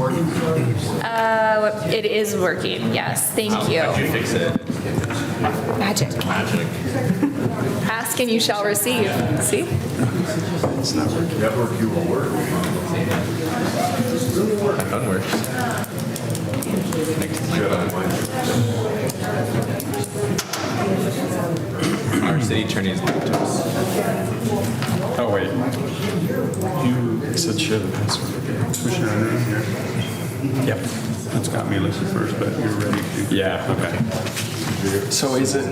working? It is working, yes, thank you. How'd you fix it? Magic. Magic. Ask and you shall receive. See? Network you will work. My phone works. Connected to my phone. Our city attorney is good to us. Oh, wait. You said share the password. Commissioner Henry here. Yep. That's got me listed first, but you're ready to. Yeah, okay. So is it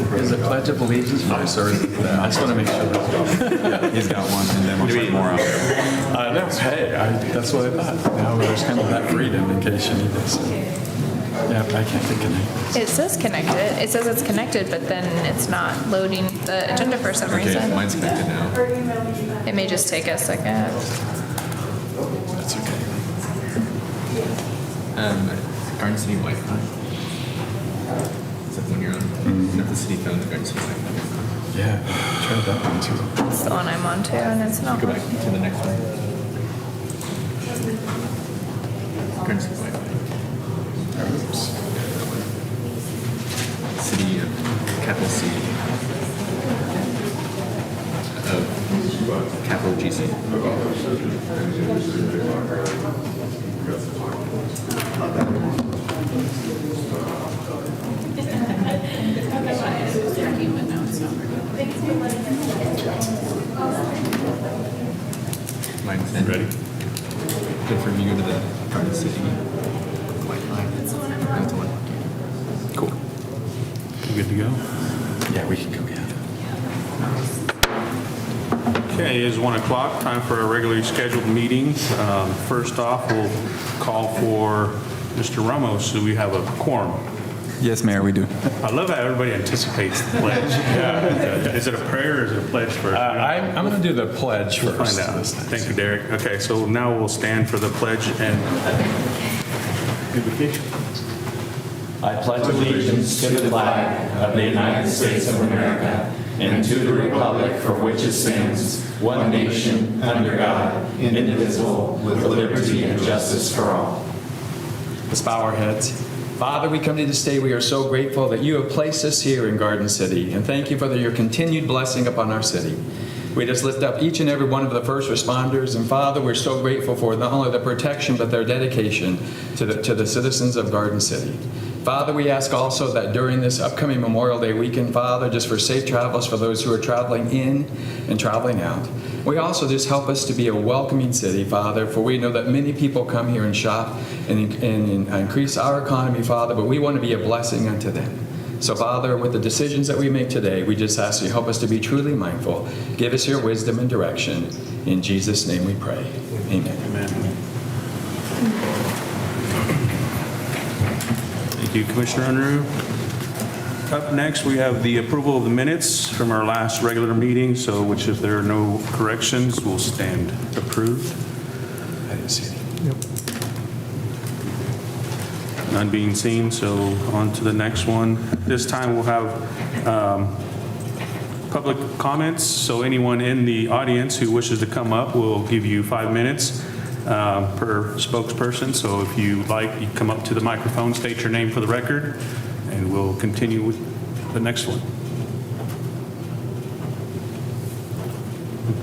Pledge of Allegiance first, or is it that? I just want to make sure. Yeah, he's got one, and then we'll try more out there. No, hey, that's what I thought. Now there's kind of that freedom in case you need this. Yeah, I can't think of it. It says connected. It says it's connected, but then it's not loading the agenda for some Okay, reason. mine's connected now. It may just take a second. That's okay. Garden City Wi-Fi. Is that when you're on? Not the city phone, the Garden City Wi-Fi. Yeah, try that one too. It's the one I'm on too, and it's not Go back working. to the next one. Garden City Wi-Fi. Oops. City of capital C. Of capital GC. Mine's in. Ready? Good for you to go to the Garden City Wi-Fi. That's the one. Cool. You good to go? Yeah, we can go, yeah. Okay, it is 1 o'clock, time for our regularly scheduled meeting. First off, we'll call for Mr. Ramos. Do we have a quorum? Yes, Mayor, we do. I love how everybody anticipates the pledge. Yeah. Is it a prayer or is it a pledge first? I'm going to do the pledge We'll first. find out. Thank you, Derek. Okay, so now we'll stand for the pledge and good vacation. I pledge allegiance to the flag of the United States of America and to the republic for which it stands, one nation, under God, indivisible, with liberty and justice for all. Let's bow our heads. Father, we come to you this day. We are so grateful that you have placed us here in Garden City, and thank you for your continued blessing upon our city. We just lift up each and every one of the first responders, and Father, we're so grateful for not only the protection but their dedication to the citizens of Garden City. Father, we ask also that during this upcoming Memorial Day weekend, Father, just for safe travels for those who are traveling in and traveling out. We also just help us to be a welcoming city, Father, for we know that many people come here and shop and increase our economy, Father, but we want to be a blessing unto them. So, Father, with the decisions that we make today, we just ask you to help us to be truly mindful. Give us your wisdom and direction. In Jesus' name we pray. Amen. Amen. Thank you, Commissioner Unruh. Up next, we have the approval of the minutes from our last regular meeting, so which if there are no corrections, will stand approved. I didn't see it. None being seen, so on to the next one. This time we'll have public comments, so anyone in the audience who wishes to come up, we'll give you 5 minutes per spokesperson. So if you like, you come up to the microphone, state your name for the record, and we'll continue with the next one.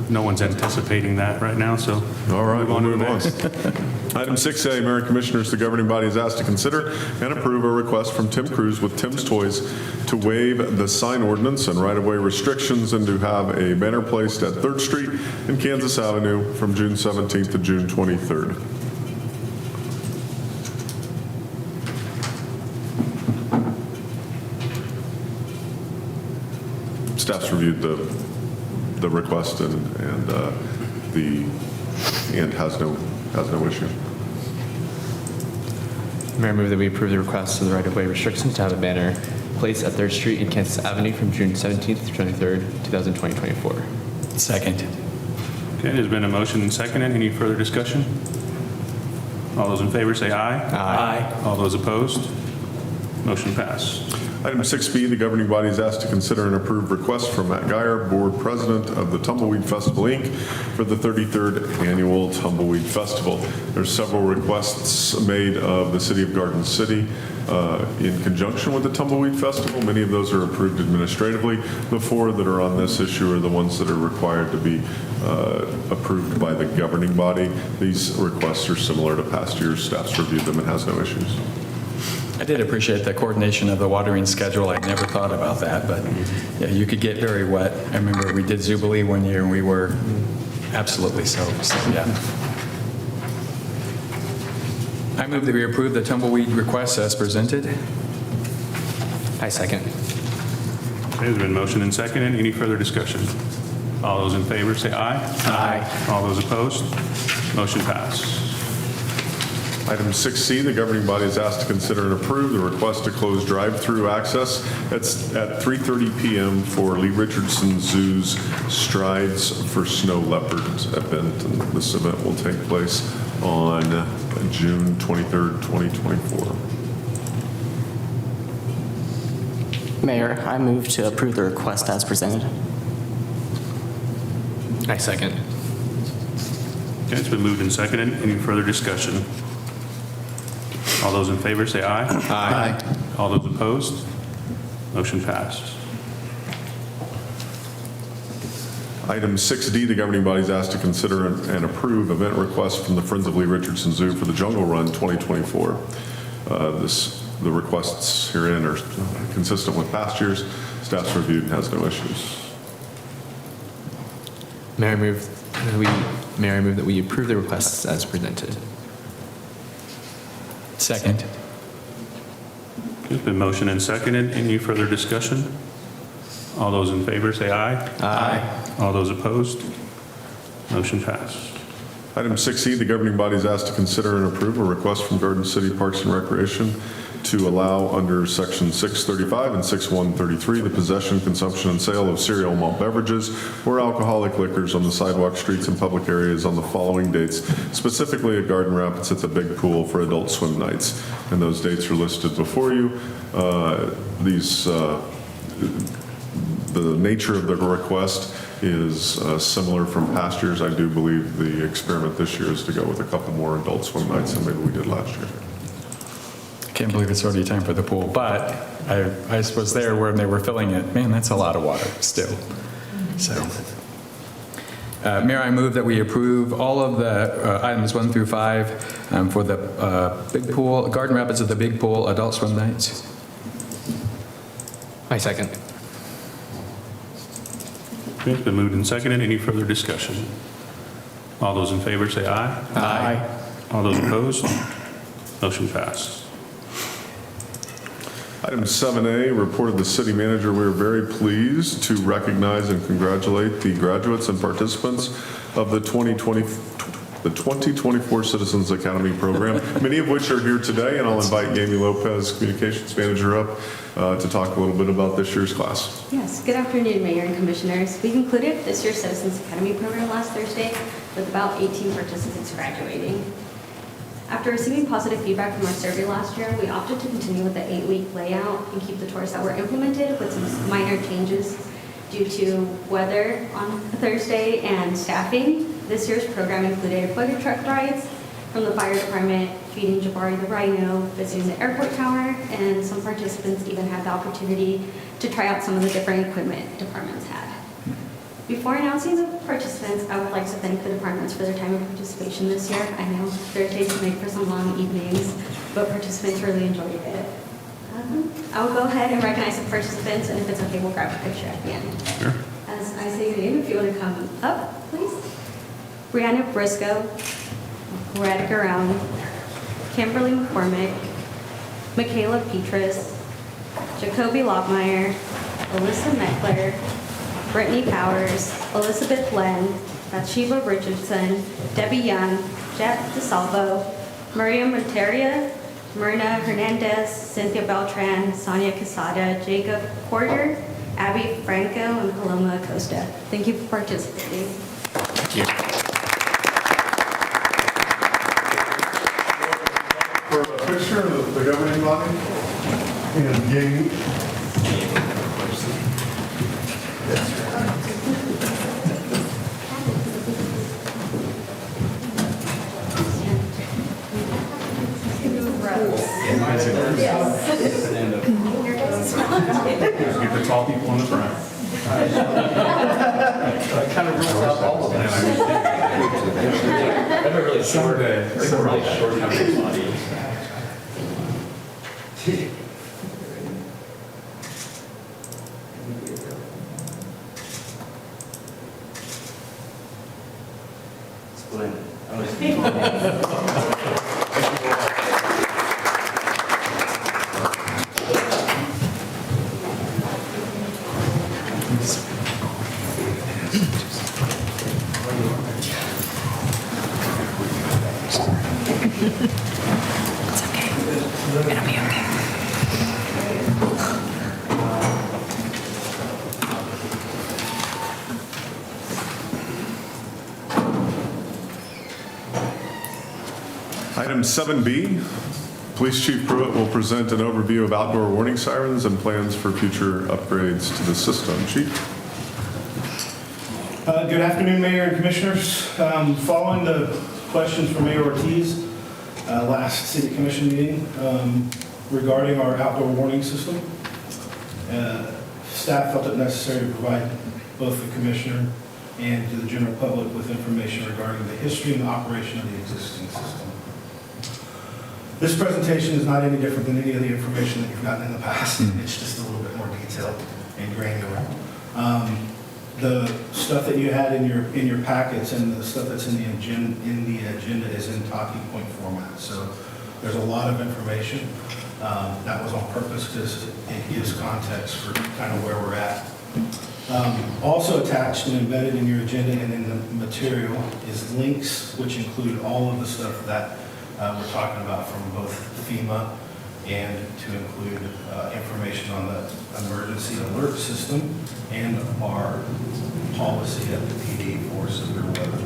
No one's anticipating that right now, so. All right, move on to the we'll next. Item 6A, Mayor and Commissioners, the governing body is asked to consider and approve a request from Tim Cruz with Tim's Toys to waive the sign ordinance and right-of-way restrictions and to have a banner placed at 3rd Street and Kansas Avenue from June 17th to June 23rd. Staff's reviewed the request and has no issue. Mayor, move that we approve the request of the right-of-way restrictions to have a banner placed at 3rd Street and Kansas Avenue from June 17th to 23rd, 2024. Second. Okay, there's been a motion and seconded. Any further discussion? All those in favor say aye. Aye. All those opposed? Motion passed. Item 6B, the governing body is asked to consider and approve request from Matt Geyer, Board President of the Tumbleweed Festival, Inc., for the 33rd Annual Tumbleweed Festival. There's several requests made of the City of Garden City in conjunction with the Tumbleweed Festival. Many of those are approved administratively. The 4 that are on this issue are the ones that are required to be approved by the governing body. These requests are similar to past years. Staff's reviewed them and has no issues. I did appreciate the coordination of the watering schedule. I never thought about that, but yeah, you could get very wet. I remember we did Jubilee one year and we were absolutely soaked, so yeah. I move that we approve the tumbleweed request as presented. I second. Okay, there's been motion and seconded. Any further discussion? All those in favor say aye. Aye. All those opposed? Motion passed. Item 6C, the governing body is asked to consider and approve the request to close drive-through access at 3:30 p.m. for Lee Richardson Zoo's Strides for Snow Leopards event. And this event will take place on June 23rd, 2024. Mayor, I move to approve the request as presented. I second. Okay, it's been moved and seconded. Any further discussion? All those in favor say aye. Aye. All those opposed? Motion passed. Item 6D, the governing body is asked to consider and approve event request from the Friends of Lee Richardson Zoo for the Jungle Run 2024. The requests herein are consistent with past years. Staff's reviewed and has no issues. Mayor, I move that we approve the requests as presented. Second. It's been motion and seconded. Any further discussion? All those in favor say aye. Aye. All those opposed? Motion passed. Item 6E, the governing body is asked to consider and approve a request from Garden City Parks and Recreation to allow under Section 635 and 6133 the possession, consumption, and sale of cereal malt beverages or alcoholic liquors on the sidewalk, streets, and public areas on the following dates, specifically at Garden Rapids at the Big Pool for adult swim nights. And those dates are listed before you. The nature of the request is similar from past years. I do believe the experiment this year is to go with a couple more adult swim nights than maybe we did last year. Can't believe it's already time for the pool, but I was there when they were filling it. Man, that's a lot of water still. So, Mayor, I move that we approve all of the items 1 through 5 for the Big Pool, Garden Rapids at the Big Pool adult swim nights. I second. Okay, it's been moved and seconded. Any further discussion? All those in favor say aye. Aye. All those opposed? Motion passed. Item 7A, report of the city manager. We are very pleased to recognize and congratulate the graduates and participants of the 2024 Citizens Academy program, many of which are here today, and I'll invite Jamie Lopez, communications manager, up to talk a little bit about this year's class. Yes, good afternoon, Mayor and Commissioners. We concluded this year's Citizens Academy program last Thursday with about 18 participants graduating. After receiving positive feedback from our survey last year, we opted to continue with the 8-week layout and keep the tours that were implemented with some minor changes due to weather on Thursday and staffing. This year's program included bucket truck rides from the fire department, feeding Jabari the rhino, visiting the airport tower, and some participants even had the opportunity to try out some of the different equipment departments had. Before announcing the participants, I would like to thank the departments for their time and participation this year. I know Thursdays make for some long evenings, but participants really enjoyed it. I will go ahead and recognize the participants, and if it's okay, we'll grab a picture at the end. Sure. As I say your name, if you want to come up, please. Brianna Briscoe, Loretta Garone, Kimberly McCormick, Michaela Petrus, Jacoby Lockmeyer, Alyssa Meckler, Brittany Powers, Elizabeth Len, Bathsheba Richardson, Debbie Young, Jet DeSalvo, Maria Monteria, Myrna Hernandez, Cynthia Beltran, Sonia Quesada, Jacob Porter, Abby Franco, and Paloma Acosta. Thank you for participating. Thank you. For a picture of the governing body and Jamie. Get the tall people on the front. Kind of rules out all of us. I have a really short, audience. Item 7B, Police Chief Pruitt will present an overview of outdoor warning sirens and plans for future upgrades to the system. Chief? Good afternoon, Mayor and Commissioners. Following the questions from Mayor Ortiz last City Commission meeting regarding our outdoor warning system, staff felt it necessary to provide both the Commissioner and to the general public with information regarding the history and the operation of the existing system. This presentation is not any different than any of the information that you've gotten in the past. It's just a little bit more detailed and granular. The stuff that you had in your packets and the stuff that's in the agenda is in talking point format. So there's a lot of information that was on purpose because it gives context for kind of where we're at. Also attached and embedded in your agenda and in the material is links which include all of the stuff that we're talking about from both FEMA and to include information on the emergency alert system and our policy at the PD for severe weather.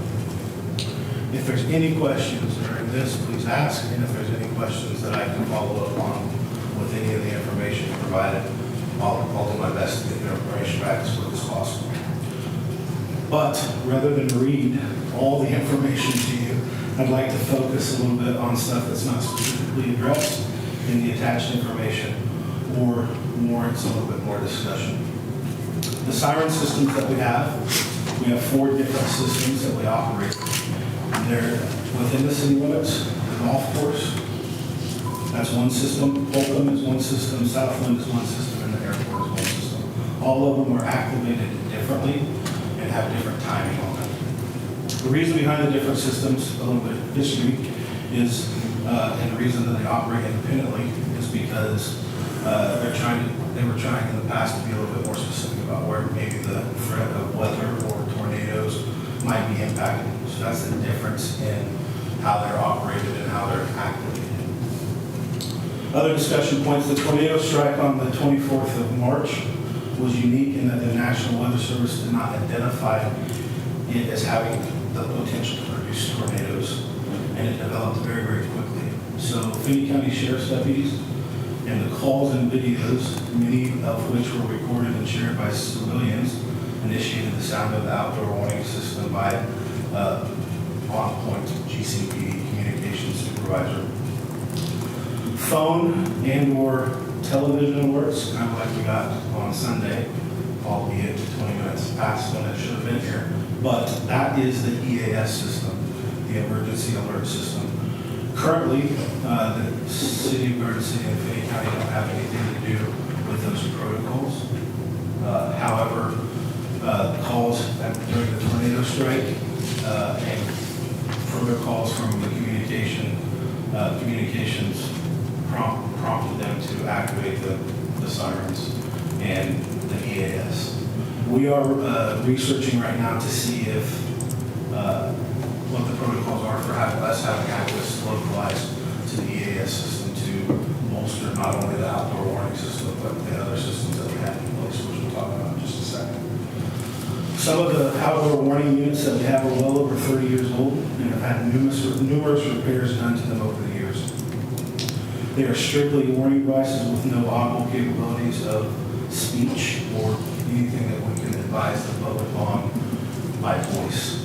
If there's any questions during this, please ask, and if there's any questions that I can follow up on with any of the information provided, I'll do my best to get the information back as quick as possible. But rather than read all the information to you, I'd like to focus a little bit on stuff that's not specifically addressed in the attached information or warrants a little bit more discussion. The siren systems that we have 4 different systems that we operate. They're within the city limits, the golf course, that's one system, Holcomb is one system, Southland is one system, and the airport is one system. All of them are activated differently and have different timing on them. The reason behind the different systems, a little bit of history, is, and the reason that they operate independently is because they were trying in the past to be a little bit more specific about where maybe the threat of weather or tornadoes might be impacted. So that's the difference in how they're operated and how they're activated. Other discussion points, the tornado strike on the 24th of March was unique in that the National Weather Service did not identify it as having the potential to produce tornadoes, and it developed very, very quickly. So Finney County Sheriff's deputies and the calls and videos, many of which were recorded and shared by civilians, initiated the sound of the outdoor warning system by On Point GCPD communications supervisor. Phone and or television alerts, kind of like we got on Sunday, albeit 20 minutes past when it should have been here. But that is the EAS system, the emergency alert system. Currently, the City of Garden City and Finney County don't have anything to do with those protocols. However, calls during the tornado strike and further calls from the communications prompted them to activate the sirens and the EAS. We are researching right now to see if what the protocols are for us having access localized to the EAS system to bolster not only the outdoor warning system, but the other systems that we have in place, which we'll talk about in just a second. Some of the outdoor warning units that we have are well over 30 years old and have had numerous repairs done to them over the years. They are strictly warning devices with no audible capabilities of speech or anything that we can advise the public on by voice.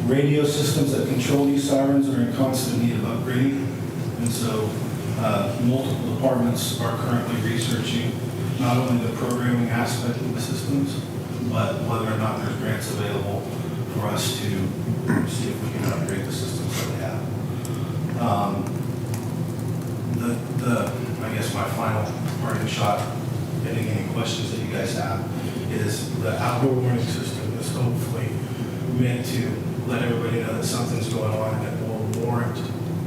Radio systems that control these sirens are in constant need of upgrading, and so multiple departments are currently researching not only the programming aspect of the systems, but whether or not there's grants available for us to see if we can upgrade the systems that we have. I guess my final parting shot, getting any questions that you guys have, is the outdoor warning system is hopefully meant to let everybody know that something's going on that will warrant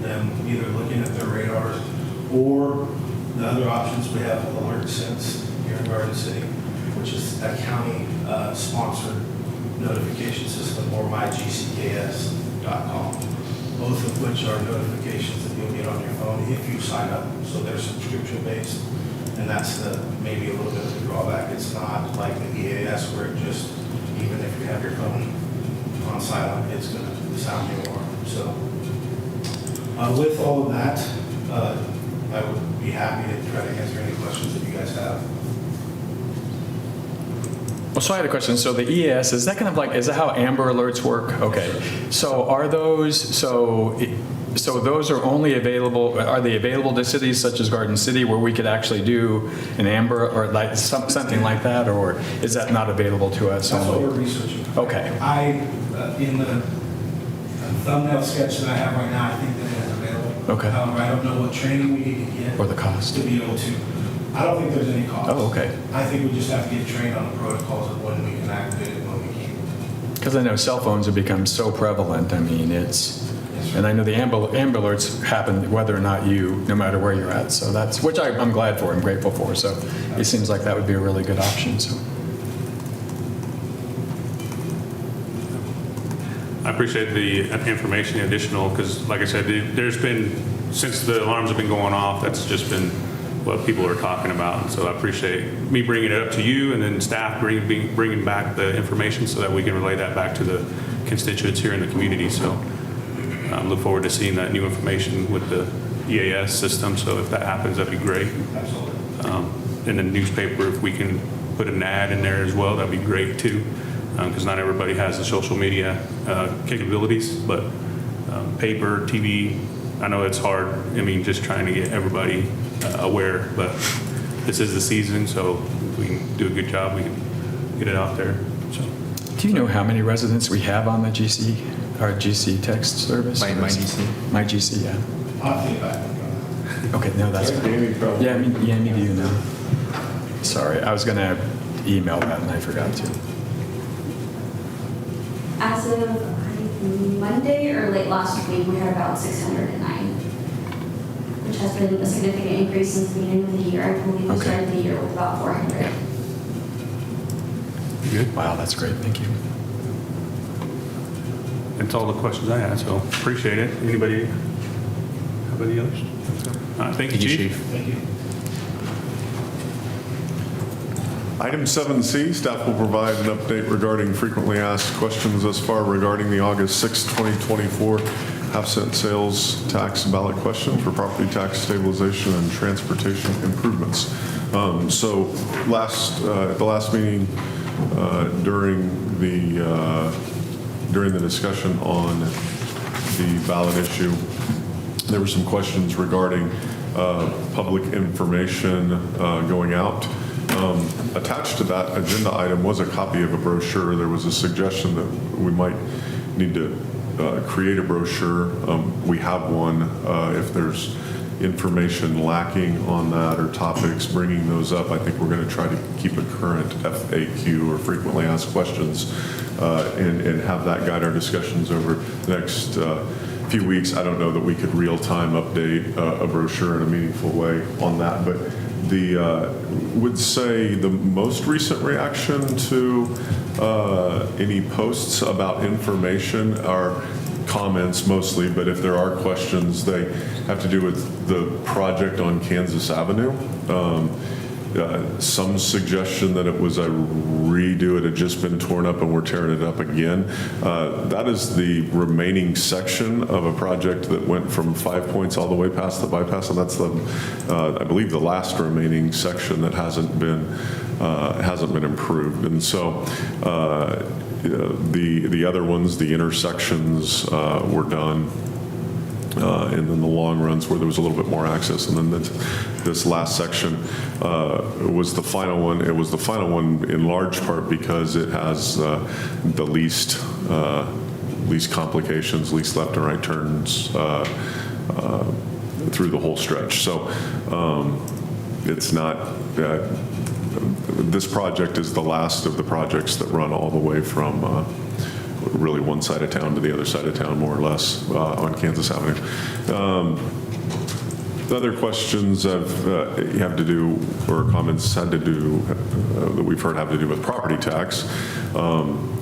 them either looking at their radars or the other options we have, Alert Sense here in Garden City, which is a county sponsored notification system, or mygcks.com, both of which are notifications that you'll get on your phone if you sign up. So they're subscription based, and that's maybe a little bit of the drawback. It's not like the EAS where it just, even if you have your phone on silent, it's going to sound your alarm. So with all of that, I would be happy to try to answer any questions that you guys have. Well, so I had a question. So the EAS, is that kind of like, is that how Amber Alerts work? Okay. So are those, so those are only available, are they available to cities such as Garden City where we could actually do an Amber or like something like that, or is that not available to us? That's what we're researching. Okay. In the thumbnail sketch that I have right now, I think that it is available. Okay. However, I don't know what training we need to get. Or the cost. To be able to. I don't think there's any cost. Oh, okay. I think we just have to get trained on the protocols of when we can activate it and when we can't. Because I know cell phones have become so prevalent. I mean, and I know the Amber Alerts happen whether or not no matter where you're at. So that's, which I'm glad for, I'm grateful for. So it seems like that would be a really good option. So. I appreciate the information additional, because like I said, there's been, since the alarms have been going off, that's just been what people are talking about. And so I appreciate me bringing it up to you and then staff bringing back the information so that we can relay that back to the constituents here in the community. So I look forward to seeing that new information with the EAS system. So if that happens, that'd be great. Absolutely. In the newspaper, if we can put an ad in there as well, that'd be great too. Because not everybody has the social media capabilities, but paper, TV, I know it's hard. I mean, just trying to get everybody aware, but this is the season, so if we can do a good job, we can get it out there. So. Do you know how many residents we have on the GC text service? MyGC. MyGC, yeah. I'll think about it. Okay, no, that's good. Yeah, me do you know. Sorry, I was going to email that and I forgot to. As of Monday or late last week, we had about 609, which has been a significant increase since the beginning of the year. I believe we started the year with about 400. Good. Wow, that's great. Thank you. That's all the questions I had, so appreciate it. Anybody have any others? Thank you, Chief. Thank you. Item 7C, staff will provide an update regarding frequently asked questions thus far regarding the August 6, 2024 half-cent sales tax ballot question for property tax stabilization and transportation improvements. So at the last meeting, during the discussion on the ballot issue, there were some questions regarding public information going out. Attached to that agenda item was a copy of a brochure. There was a suggestion that we might need to create a brochure. We have one. If there's information lacking on that or topics, bringing those up, I think we're going to try to keep a current FAQ or frequently asked questions and have that guide our discussions over the next few weeks. I don't know that we could real-time update a brochure in a meaningful way on that, but would say the most recent reaction to any posts about information are comments mostly, but if there are questions, they have to do with the project on Kansas Avenue. some suggestion that it was a redo, it had just been torn up and we're tearing it up again. That is the remaining section of a project that went from 5 Points all the way past the bypass, and that's the, I believe, the last remaining section that hasn't been improved. And so the other ones, the intersections were done. And then the long runs where there was a little bit more access. And then this last section was the final one. It was the final one in large part because it has the least complications, least left and right turns through the whole stretch. So it's not, this project is the last of the projects that run all the way from really one side of town to the other side of town, more or less, on Kansas Avenue. The other questions have to do, or comments had to do, that we've heard have to do with property tax.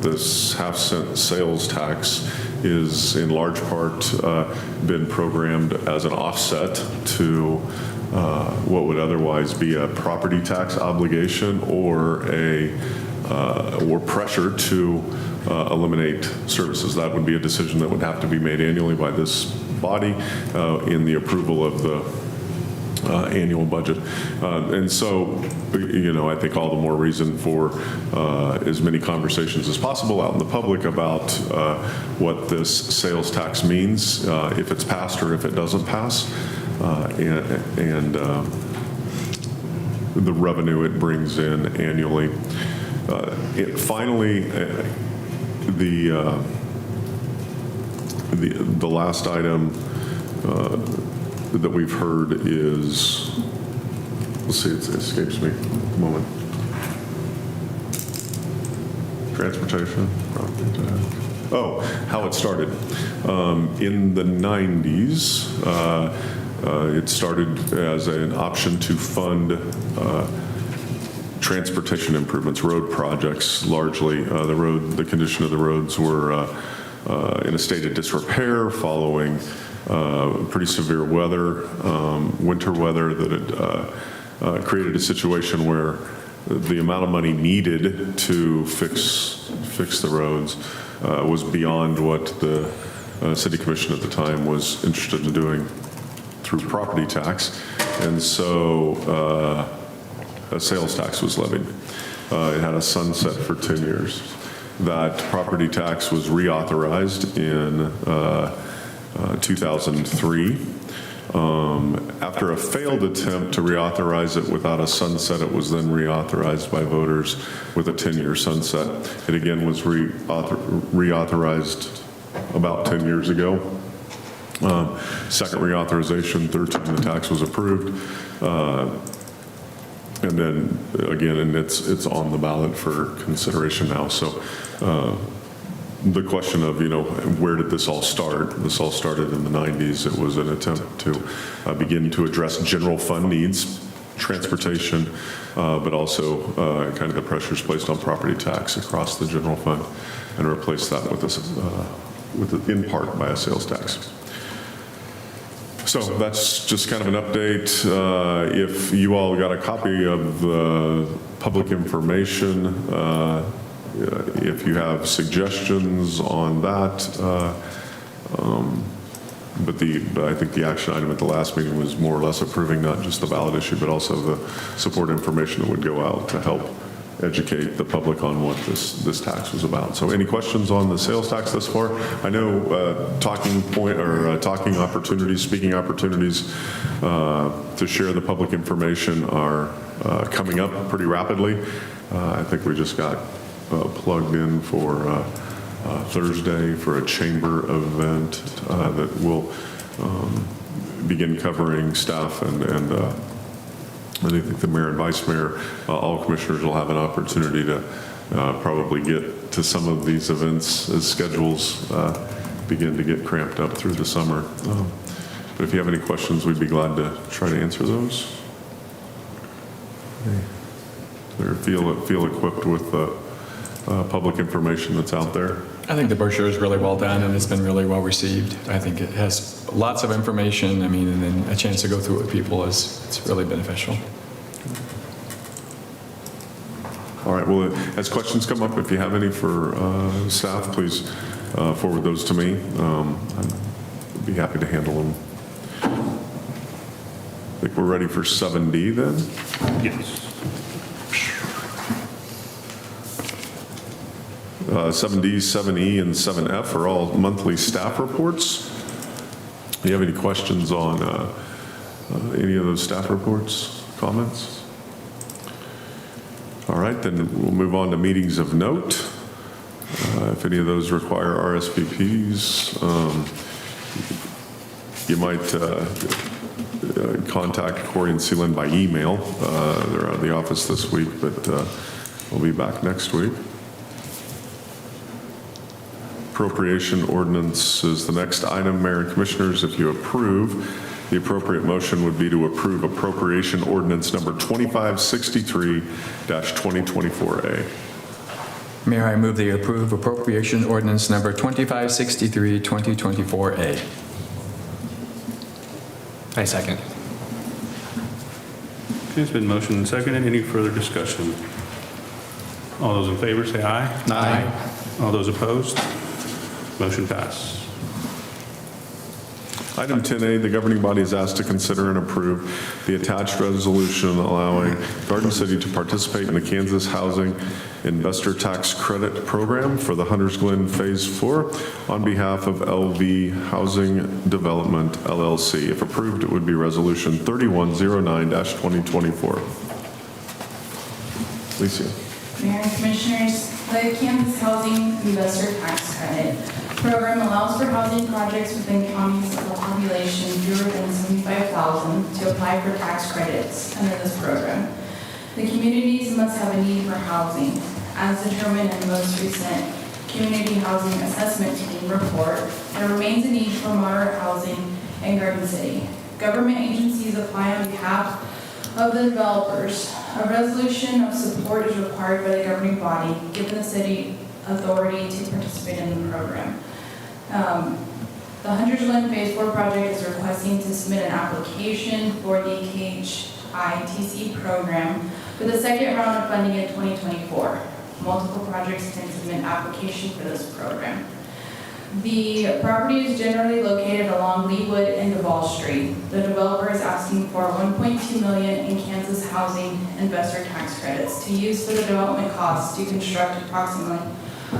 This half-cent sales tax is in large part been programmed as an offset to what would otherwise be a property tax obligation or pressure to eliminate services. That would be a decision that would have to be made annually by this body in the approval of the annual budget. And so, I think all the more reason for as many conversations as possible out in the public about what this sales tax means, if it's passed or if it doesn't pass, and the revenue it brings in annually. Finally, the last item that we've heard is, let's see, it escapes me a moment. Transportation. Oh, how it started. In the 90s, it started as an option to fund transportation improvements, road projects, largely. The condition of the roads were in a state of disrepair following pretty severe weather, winter weather that had created a situation where the amount of money needed to fix the roads was beyond what the city commission at the time was interested in doing through property tax. And so a sales tax was levied. It had a sunset for 10 years. That property tax was reauthorized in 2003. After a failed attempt to reauthorize it without a sunset, it was then reauthorized by voters with a 10-year sunset. It again was reauthorized about 10 years ago. Second reauthorization, third time the tax was approved. And then again, and it's on the ballot for consideration now. So the question of, where did this all start? This all started in the 90s. It was an attempt to begin to address general fund needs, transportation, but also kind of the pressures placed on property tax across the general fund, and replace that with in part by a sales tax. So that's just kind of an update. If you all got a copy of the public information, if you have suggestions on that, but I think the action item at the last meeting was more or less approving not just the ballot issue, but also the support information that would go out to help educate the public on what this tax was about. So any questions on the sales tax thus far? I know speaking opportunities to share the public information are coming up pretty rapidly. I think we just got plugged in for Thursday for a chamber event that will begin covering staff and I think the mayor and vice mayor, all commissioners will have an opportunity to probably get to some of these events as schedules begin to get cramped up through the summer. But if you have any questions, we'd be glad to try to answer those. Or feel equipped with the public information that's out there. I think the brochure is really well done and it's been really well received. I think it has lots of information. And then a chance to go through it with people it's really beneficial. All right, well, as questions come up, if you have any for staff, please forward those to me. I'd be happy to handle them. I think we're ready for 7D then? Yes. 7D, 7E, and 7F are all monthly staff reports. Do you have any questions on any of those staff reports, comments? All right, then we'll move on to meetings of note. If any of those require RSVPs, you might contact Corey and Seelan by email. They're out of the office this week, but we'll be back next week. Appropriation ordinance is the next item. Mayor and Commissioners, if you approve, the appropriate motion would be to approve appropriation ordinance number 2563-2024A. Mayor, I move that you approve appropriation ordinance number 2563, 2024A. I second. Okay, it's been motioned and seconded. Any further discussion? All those in favor say aye. Aye. All those opposed? Motion passed. Item 10A, the governing body is asked to consider and approve the attached resolution allowing Garden City to participate in the Kansas Housing Investor Tax Credit Program for the Hunters Glen Phase 4 on behalf of LV Housing Development, LLC. If approved, it would be Resolution 3109-2024. Alicia. Mayor and Commissioners, the Kansas Housing Investor Tax Credit Program allows for housing projects within counties with a population fewer than 75,000 to apply for tax credits under this program. The communities must have a need for housing, as determined in the most recent Community Housing Assessment Team report. There remains a need for moderate housing in Garden City. Government agencies apply on behalf of the developers. A resolution of support is required by the governing body, giving the city authority to participate in the program. The Hunters Glen Phase 4 project is requesting to submit an application for the KHITC program for the second round of funding in 2024. Multiple projects can submit application for this program. The property is generally located along Leewood and Duval Street. The developer is asking for $1.2 million in Kansas Housing Investor Tax Credits to use for the development costs to construct approximately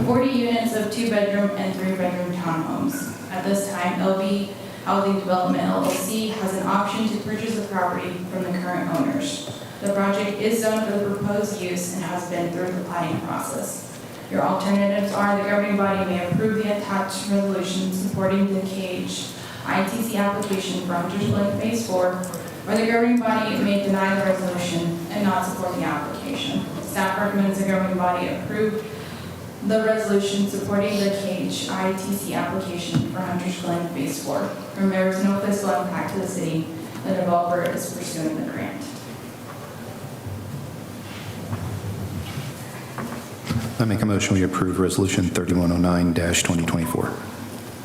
40 units of 2-bedroom and 3-bedroom townhomes. At this time, LV Housing Development LLC has an option to purchase the property from the current owners. The project is zoned for the proposed use and has been through the planning process. Your alternatives are the governing body may approve the attached resolution supporting the KHITC application for Hunters Glen Phase 4, or the governing body may deny the resolution and not support the application. Staff recommends the governing body approve the resolution supporting the KHITC application for Hunters Glen Phase 4. From there is no fiscal impact to the city. The developer is pursuing the grant. I make a motion we approve Resolution 3109-2024.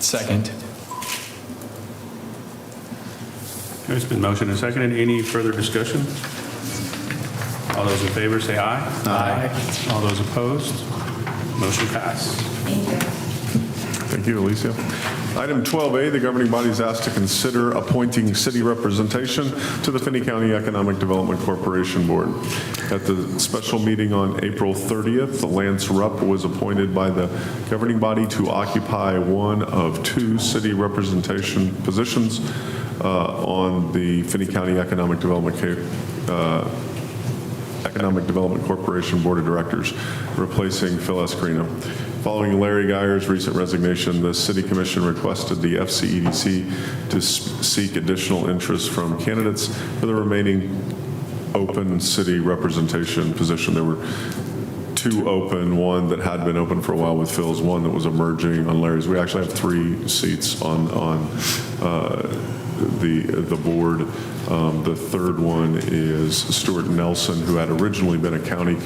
Second. Okay, it's been motioned and seconded. Any further discussion? All those in favor say aye. Aye. All those opposed? Motion passed. Thank you. Thank you, Alicia. Item 12A, the governing body is asked to consider appointing city representation to the Finney County Economic Development Corporation Board. At the special meeting on April 30th, Lance Rupp was appointed by the governing body to occupy one of 2 city representation positions on the Finney County Economic Development Corporation Board of Directors, replacing Phil Escarino. Following Larry Geyer's recent resignation, the City Commission requested the FCEDC to seek additional interest from candidates for the remaining open city representation position. There were 2 open, one that had been open for a while with Phil's, one that was emerging on Larry's. We actually have 3 seats on the board. The third one is Stuart Nelson, who had originally been a county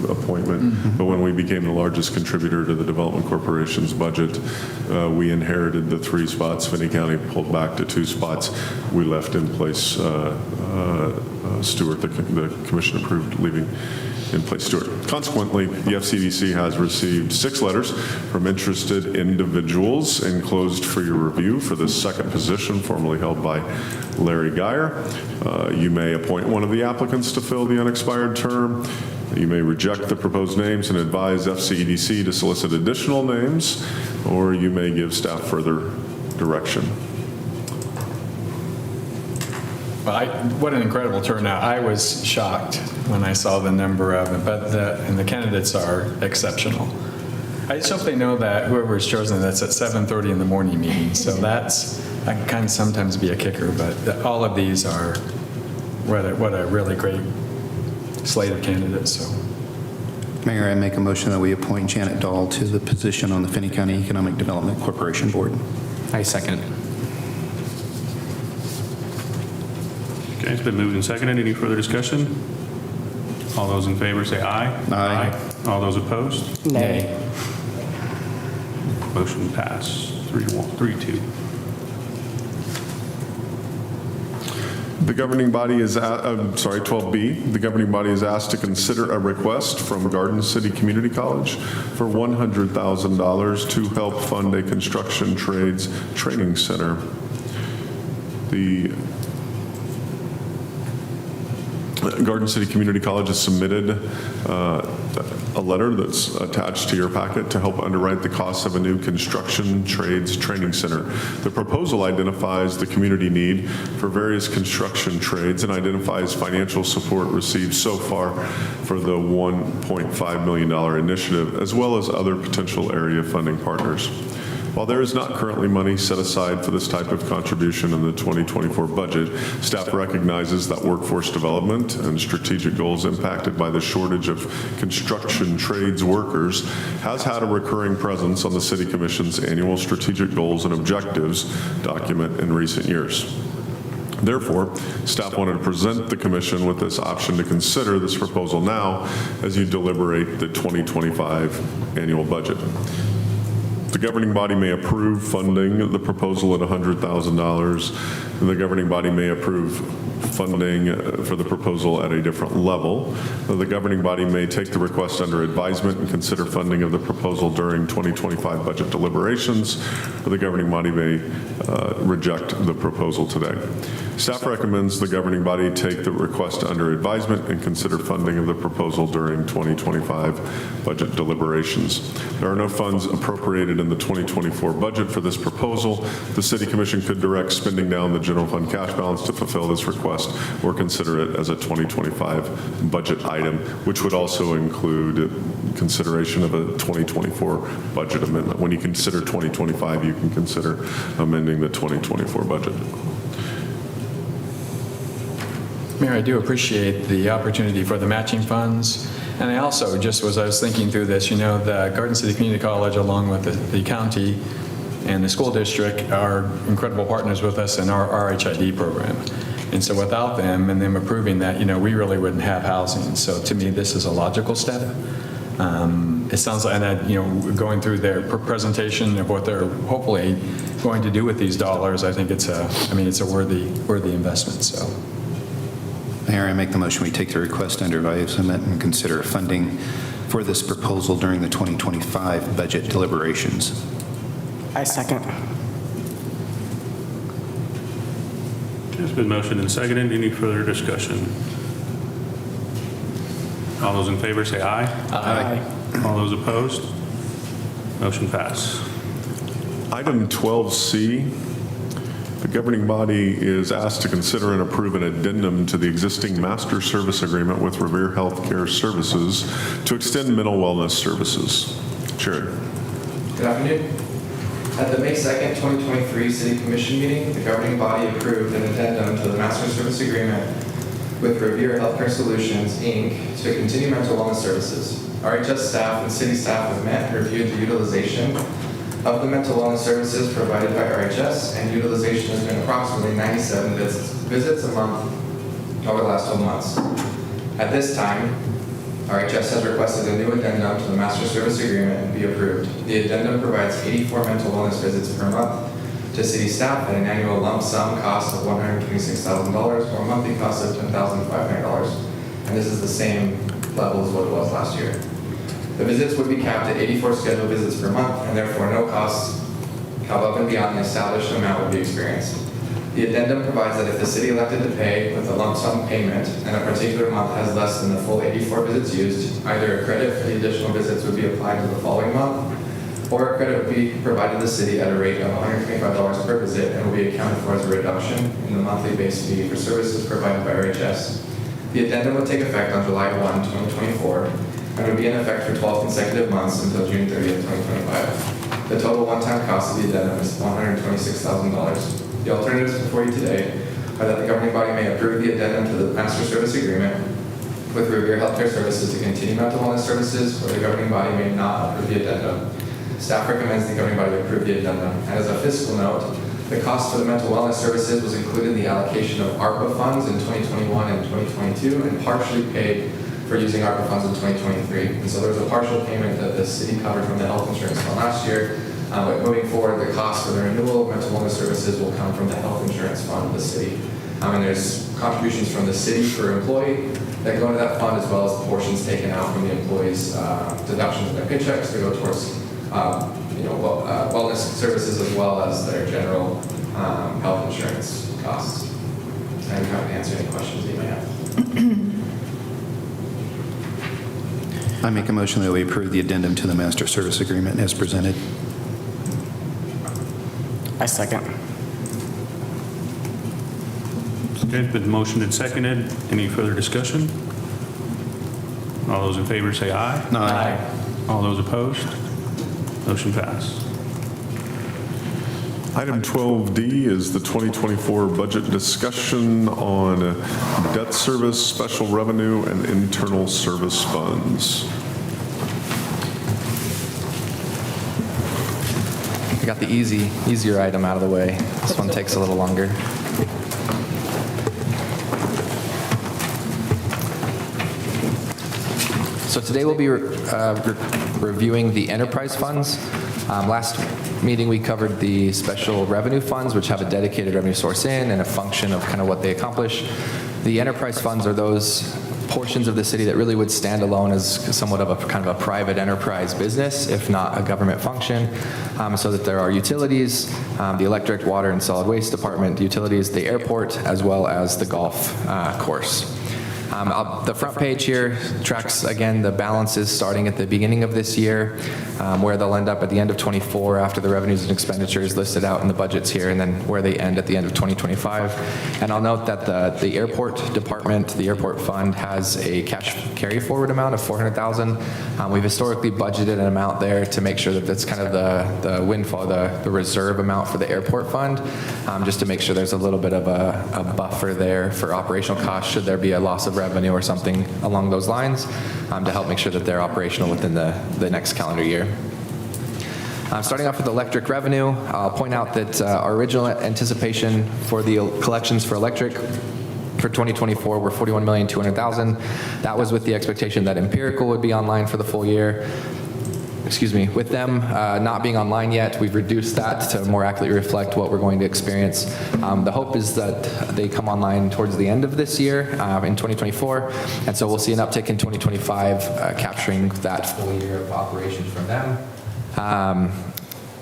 appointment, but when we became the largest contributor to the Development Corporation's budget, we inherited the 3 spots. Finney County pulled back to 2 spots. We left in place Stuart, the commission approved leaving in place Stuart. Consequently, the FCDC has received 6 letters from interested individuals enclosed for your review for the second position formerly held by Larry Geyer. You may appoint one of the applicants to fill the unexpired term. You may reject the proposed names and advise FCDC to solicit additional names, or you may give staff further direction. Well, what an incredible turnout. I was shocked when I saw the number of them, and the candidates are exceptional. I just hope they know that whoever is chosen, that's at 7:30 in the morning meeting. So that can kind of sometimes be a kicker, but all of these are, what a really great slate of candidates. So, Mayor, I make a motion that we appoint Janet Dahl to the position on the Finney County Economic Development Corporation Board. I second. Okay, it's been moved and seconded. Any further discussion? All those in favor say aye. Aye. All those opposed? Nay. Motion passed 3-2. The governing body is, 12B, the governing body is asked to consider a request from Garden City Community College for $100,000 to help fund a construction trades training center. The Garden City Community College has submitted a letter that's attached to your packet to help underwrite the costs of a new construction trades training center. The proposal identifies the community need for various construction trades and identifies financial support received so far for the $1.5 million initiative, as well as other potential area funding partners. While there is not currently money set aside for this type of contribution in the 2024 budget, staff recognizes that workforce development and strategic goals impacted by the shortage of construction trades workers has had a recurring presence on the City Commission's annual strategic goals and objectives document in recent years. Therefore, staff wanted to present the commission with this option to consider this proposal now as you deliberate the 2025 annual budget. The governing body may approve funding the proposal at $100,000. The governing body may approve funding for the proposal at a different level. The governing body may take the request under advisement and consider funding of the proposal during 2025 budget deliberations. The governing body may reject the proposal today. Staff recommends the governing body take the request under advisement and consider funding of the proposal during 2025 budget deliberations. There are no funds appropriated in the 2024 budget for this proposal. The City Commission could direct spending down the general fund cash balance to fulfill this request or consider it as a 2025 budget item, which would also include consideration of a 2024 budget amendment. When you consider 2025, you can consider amending the 2024 budget. Mayor, I do appreciate the opportunity for the matching funds. And I also, just as I was thinking through this, the Garden City Community College, along with the county and the school district, are incredible partners with us in our RHID program. And so without them and them approving that, we really wouldn't have housing. So to me, this is a logical step. It sounds like, and going through their presentation of what they're hopefully going to do with these dollars, I think it's a worthy investment. So. Mayor, I make the motion we take the request under advisement and consider funding for this proposal during the 2025 budget deliberations. I second. It's been motioned and seconded. Any further discussion? All those in favor say aye. Aye. All those opposed? Motion passed. Item 12C, the governing body is asked to consider and approve an addendum to the existing master service agreement with Revere Healthcare Services to extend mental wellness services. Sherry. Good afternoon. At the May 2nd, 2023 City Commission meeting, the governing body approved an addendum to the master service agreement with Revere Healthcare Solutions, Inc. to continue mental wellness services. RHS staff and city staff have met and reviewed the utilization of the mental wellness services provided by RHS, and utilization has been approximately 97 visits a month over the last 12 months. At this time, RHS has requested a new addendum to the master service agreement and be approved. The addendum provides 84 mental wellness visits per month to city staff at an annual lump sum cost of $126,000 or a monthly cost of $10,500. And this is the same level as what it was last year. The visits would be capped at 84 scheduled visits per month, and therefore no costs above and beyond the established amount would be experienced. The addendum provides that if the city elected to pay with a lump sum payment and a particular month has less than the full 84 visits used, either a credit for the additional visits would be applied to the following month, or a credit would be provided to the city at a rate of $125 per visit and will be accounted for as a reduction in the monthly base fee for services provided by RHS. The addendum would take effect on July 1, 2024, and would be in effect for 12 consecutive months until June 30th, 2025. The total one-time cost of the addendum is $126,000. The alternatives before you today are that the governing body may approve the addendum to the master service agreement with Revere Healthcare Services to continue mental wellness services, or the governing body may not approve the addendum. Staff recommends the governing body approve the addendum. And as a fiscal note, the cost for the mental wellness services was included in the allocation of ARPA funds in 2021 and 2022 and partially paid for using ARPA funds in 2023. And so there was a partial payment that the city covered from the health insurance fund last year. But moving forward, the cost for the renewal of mental wellness services will come from the health insurance fund of the city. And there's contributions from the city per employee that go into that fund, as well as portions taken out from the employees' deductions of their paychecks to go towards wellness services, as well as their general health insurance costs. And I'm happy to answer any questions you may have. I make a motion that we approve the addendum to the master service agreement as presented. I second. Okay, been motioned and seconded. Any further discussion? All those in favor say aye. Aye. All those opposed? Motion passed. Item 12D is the 2024 budget discussion on debt service, special revenue, and internal service funds. I got the easier item out of the way. This one takes a little longer. So today we'll be reviewing the enterprise funds. Last meeting we covered the special revenue funds, which have a dedicated revenue source in and a function of kind of what they accomplish. The enterprise funds are those portions of the city that really would stand alone as somewhat of a kind of a private enterprise business, if not a government function, so that there are utilities, the electric, water, and solid waste department, the utilities, the airport, as well as the golf course. The front page here tracks, again, the balances starting at the beginning of this year, where they'll end up at the end of 24 after the revenues and expenditures listed out in the budgets here, and then where they end at the end of 2025. And I'll note that the airport department, the airport fund, has a cash carry forward amount of $400,000. We've historically budgeted an amount there to make sure that that's kind of the windfall, the reserve amount for the airport fund, just to make sure there's a little bit of a buffer there for operational costs should there be a loss of revenue or something along those lines, to help make sure that they're operational within the next calendar year. Starting off with electric revenue, I'll point out that our original anticipation for the collections for electric for 2024 were $41,200,000. That was with the expectation that Empirical would be online for the full year. Excuse me, with them not being online yet, we've reduced that to more accurately reflect what we're going to experience. The hope is that they come online towards the end of this year in 2024, and so we'll see an uptick in 2025 capturing that full year of operations from them.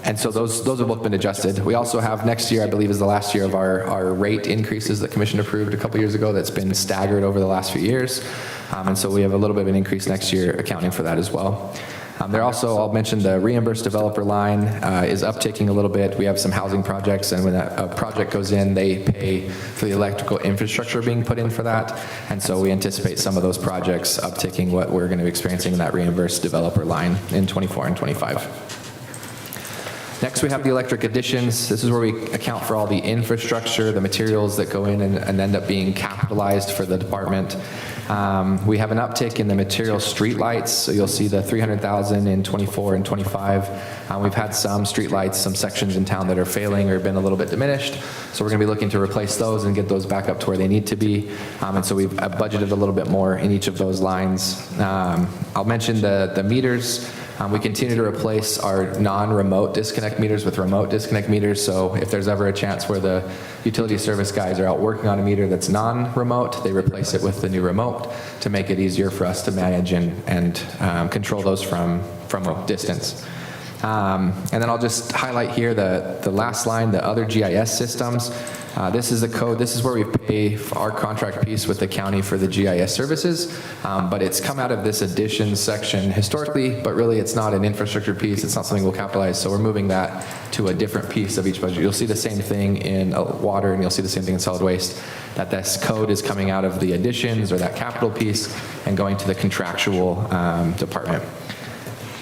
And so those have both been adjusted. We also have next year, I believe, is the last year of our rate increases that Commission approved a couple years ago that's been staggered over the last few years. And so we have a little bit of an increase next year accounting for that as well. There also, I'll mention the reimbursed developer line is upticking a little bit. We have some housing projects, and when a project goes in, they pay for the electrical infrastructure being put in for that. And so we anticipate some of those projects upticking what we're going to be experiencing in that reimbursed developer line in 24 and 25. Next, we have the electric additions. This is where we account for all the infrastructure, the materials that go in and end up being capitalized for the department. We have an uptick in the material streetlights, so you'll see the 300,000 in 24 and 25. We've had some streetlights, some sections in town that are failing or been a little bit diminished, so we're going to be looking to replace those and get those back up to where they need to be. And so we've budgeted a little bit more in each of those lines. I'll mention the meters. We continue to replace our non-remote disconnect meters with remote disconnect meters, so if there's ever a chance where the utility service guys are out working on a meter that's non-remote, they replace it with the new remote to make it easier for us to manage and control those from a distance. And then I'll just highlight here the last line, the other GIS systems. This is the code. This is where we pay our contract piece with the county for the GIS services, but it's come out of this additions section historically, but really it's not an infrastructure piece. It's not something we'll capitalize, so we're moving that to a different piece of each budget. You'll see the same thing in water, and you'll see the same thing in solid waste, that this code is coming out of the additions or that capital piece and going to the contractual department.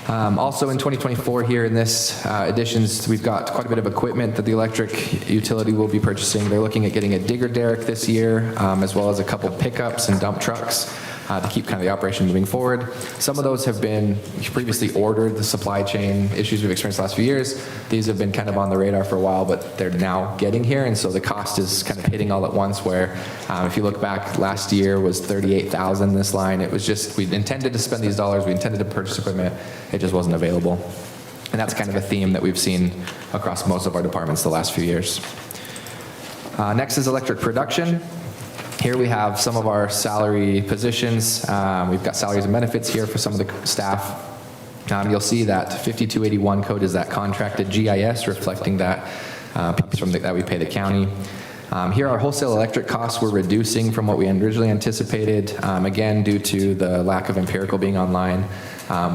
Also in 2024 here in this additions, we've got quite a bit of equipment that the electric utility will be purchasing. They're looking at getting a digger derrick this year, as well as a couple pickups and dump trucks to keep kind of the operation moving forward. Some of those have been previously ordered, the supply chain issues we've experienced the last few years. These have been kind of on the radar for a while, but they're now getting here, and so the cost is kind of hitting all at once, where if you look back, last year was $38,000 this line. It was just, we intended to spend these dollars, we intended to purchase equipment, it just wasn't available. And that's kind of a theme that we've seen across most of our departments the last few years. Next is electric production. Here we have some of our salary positions. We've got salaries and benefits here for some of the staff. You'll see that 5281 code is that contracted GIS, reflecting that piece that we pay the county. Here our wholesale electric costs were reducing from what we originally anticipated, again due to the lack of empirical being online.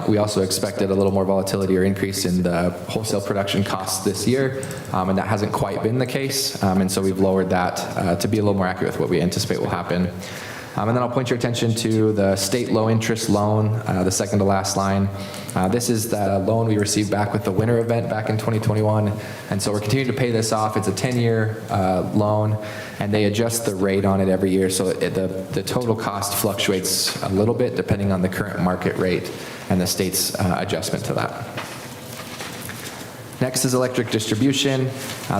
We also expected a little more volatility or increase in the wholesale production costs this year, and that hasn't quite been the case, and so we've lowered that to be a little more accurate with what we anticipate will happen. And then I'll point your attention to the state low interest loan, the second to last line. This is the loan we received back with the winter event back in 2021. And so we're continuing to pay this off. It's a 10-year loan, and they adjust the rate on it every year. So the total cost fluctuates a little bit depending on the current market rate and the state's adjustment to that. Next is electric distribution.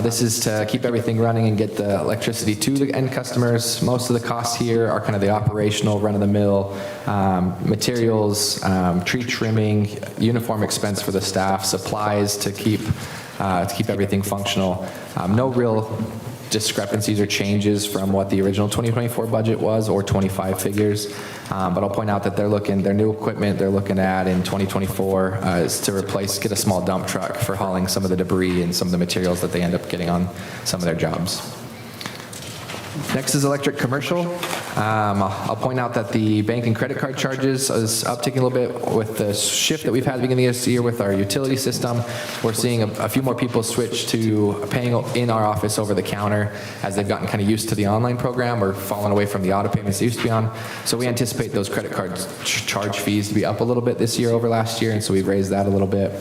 This is to keep everything running and get the electricity to the end customers. Most of the costs here are kind of the operational run-of-the-mill materials, tree trimming, uniform expense for the staff, supplies to keep everything functional. No real discrepancies or changes from what the original 2024 budget was or 25 figures. But I'll point out that their new equipment they're looking at in 2024 is to get a small dump truck for hauling some of the debris and some of the materials that they end up getting on some of their jobs. Next is electric commercial. I'll point out that the bank and credit card charges is upticking a little bit with the shift that we've had at the beginning of this year with our utility system. We're seeing a few more people switch to paying in our office over the counter as they've gotten kind of used to the online program or fallen away from the auto payments they used to be on. So we anticipate those credit card charge fees to be up a little bit this year over last year, and so we've raised that a little bit.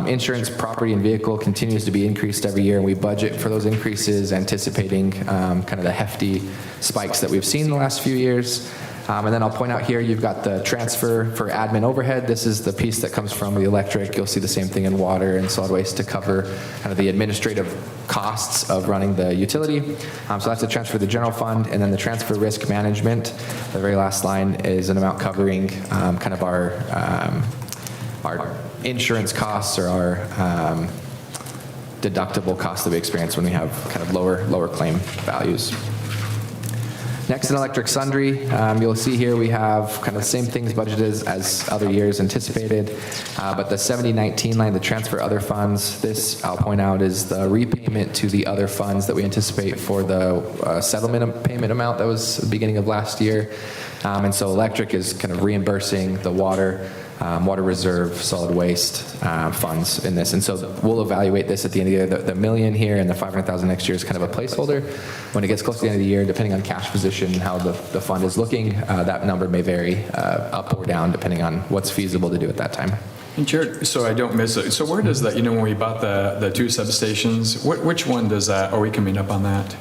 Insurance, property, and vehicle continues to be increased every year, and we budget for those increases, anticipating kind of the hefty spikes that we've seen in the last few years. And then I'll point out here, you've got the transfer for admin overhead. This is the piece that comes from the electric. You'll see the same thing in water and solid waste to cover kind of the administrative costs of running the utility. So that's the transfer to the general fund, and then the transfer risk management. The very last line is an amount covering kind of our insurance costs or our deductible costs that we experience when we have kind of lower claim values. Next, in electric sundry, you'll see here we have kind of the same things budgeted as other years anticipated, but the 7019 line, the transfer other funds, this I'll point out is the repayment to the other funds that we anticipate for the settlement payment amount that was the beginning of last year. And so electric is kind of reimbursing the water reserve, solid waste funds in this. And so we'll evaluate this at the end of the year. The million here and the 500,000 next year is kind of a placeholder. When it gets close to the end of the year, depending on cash position, how the fund is looking, that number may vary up or down depending on what's feasible to do at that time. And Jared, so I don't miss it, so where does that, when we bought the two substations, which one does that, are we coming up on that?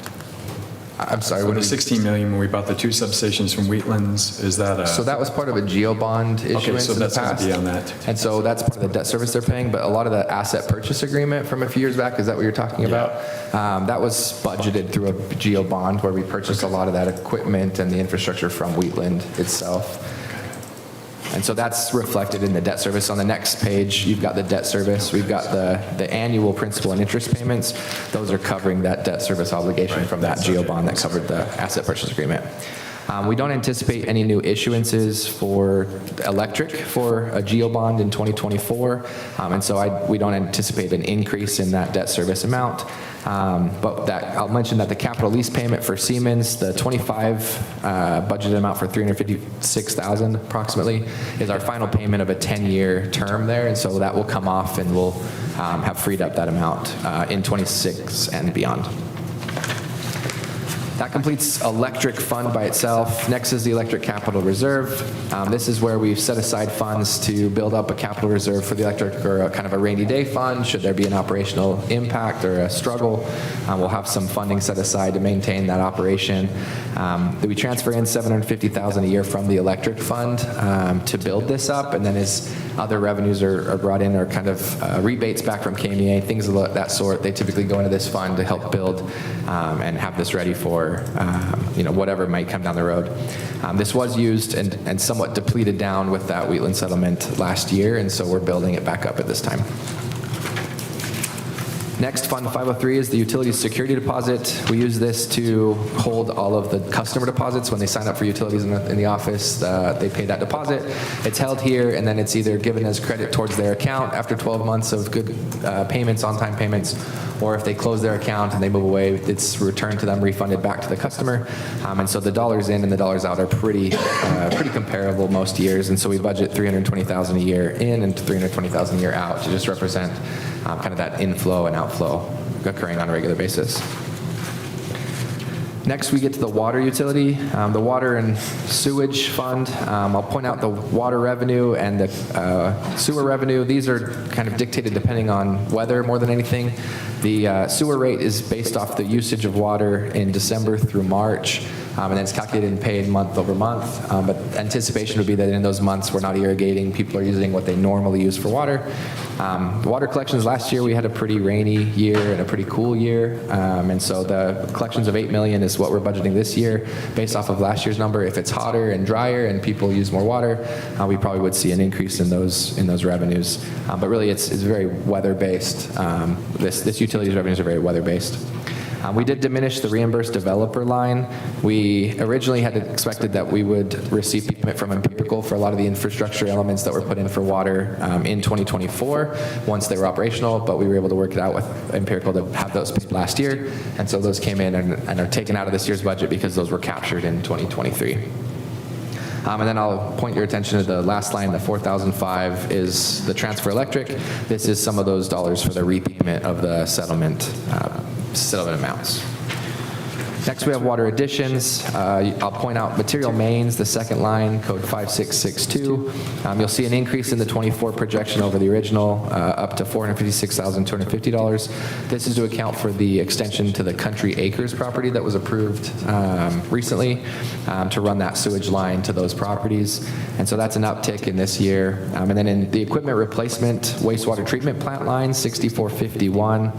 I'm sorry, So what the do we- 16 million when we bought the two substations from Wheatlands, is that a? So that was part of a GEO bond issuance so in the that's gonna past. be on that. And so that's part of the debt service they're paying, but a lot of the asset purchase agreement from a few years back, is that what you're talking about? That was budgeted through a GEO bond where we purchased a lot of that equipment and the infrastructure from Wheatland itself. And so that's reflected in the debt service. On the next page, you've got the debt service. We've got the annual principal and interest payments. Those are covering that debt service obligation from that GEO bond that covered the asset purchase agreement. We don't anticipate any new issuances for electric for a GEO bond in 2024. And so we don't anticipate an increase in that debt service amount. But I'll mention that the capital lease payment for Siemens, the 25 budgeted amount for $356,000 approximately, is our final payment of a 10-year term there. And so that will come off and we'll have freed up that amount in 26 and beyond. That completes electric fund by itself. Next is the electric capital reserve. This is where we've set aside funds to build up a capital reserve for the electric, or a kind of a rainy day fund should there be an operational impact or a struggle. We'll have some funding set aside to maintain that operation. We transfer in $750,000 a year from the electric fund to build this up, and then as other revenues are brought in, or kind of rebates back from KMEA, things of that sort, they typically go into this fund to help build and have this ready for whatever might come down the road. This was used and somewhat depleted down with that Wheatland settlement last year, and so we're building it back up at this time. Next, Fund 503 is the utility security deposit. We use this to hold all of the customer deposits when they sign up for utilities in the office. They pay that deposit. It's held here, and then it's either given as credit towards their account after 12 months of good payments, on-time payments, or if they close their account and they move away, it's returned to them, refunded back to the customer. And so the dollars in and the dollars out are pretty comparable most years. And so we budget $320,000 a year in and $320,000 a year out to just represent kind of that inflow and outflow occurring on a regular basis. Next, we get to the water utility, the water and sewage fund. I'll point out the water revenue and the sewer revenue. These are kind of dictated depending on weather more than anything. The sewer rate is based off the usage of water in December through March. And then it's calculated and paid month over month. But anticipation would be that in those months we're not irrigating, people are using what they normally use for water. Water collections last year, we had a pretty rainy year and a pretty cool year. And so the collections of $8 million is what we're budgeting this year based off of last year's number. If it's hotter and drier and people use more water, we probably would see an increase in those revenues. But really it's very weather-based. This utilities revenues are very weather-based. We did diminish the reimbursed developer line. We originally had expected that we would receive payment from Empirical for a lot of the infrastructure elements that were put in for water in 2024 once they were operational, but we were able to work it out with Empirical to have those paid last year. And so those came in and are taken out of this year's budget because those were captured in 2023. And then I'll point your attention to the last line, the 4,005 is the transfer electric. This is some of those dollars for the repayment of the settlement amounts. Next, we have water additions. I'll point out material mains, the second line, code 5662. You'll see an increase in the 24 projection over the original, up to $456,250. This is to account for the extension to the Country Acres property that was approved recently to run that sewage line to those properties. And so that's an uptick in this year. And then in the equipment replacement wastewater treatment plant line, 6451.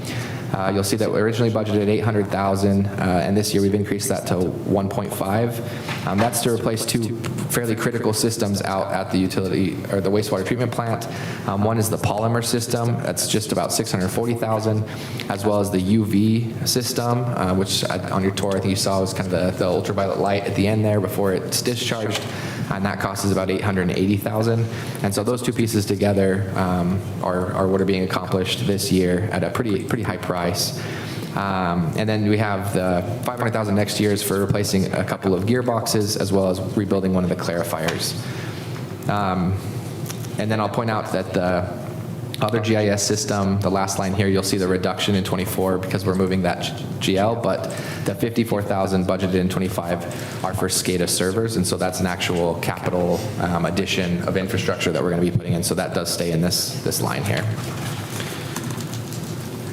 You'll see that we originally budgeted $800,000, and this year we've increased that to 1.5. That's to replace two fairly critical systems out at the utility or the wastewater treatment plant. One is the polymer system, that's just about $640,000, as well as the UV system, which on your tour I think you saw was kind of the ultraviolet light at the end there before it's discharged. And that cost is about $880,000. And so those two pieces together are what are being accomplished this year at a pretty high price. And then we have the $500,000 next year is for replacing a couple of gearboxes as well as rebuilding one of the clarifiers. And then I'll point out that Other GIS system, the last line here, you'll see the reduction in 24 because we're moving that GL, but the 54,000 budgeted in 25 are for SCADA servers, and so that's an actual capital addition of infrastructure that we're going to be putting in, so that does stay in this line here.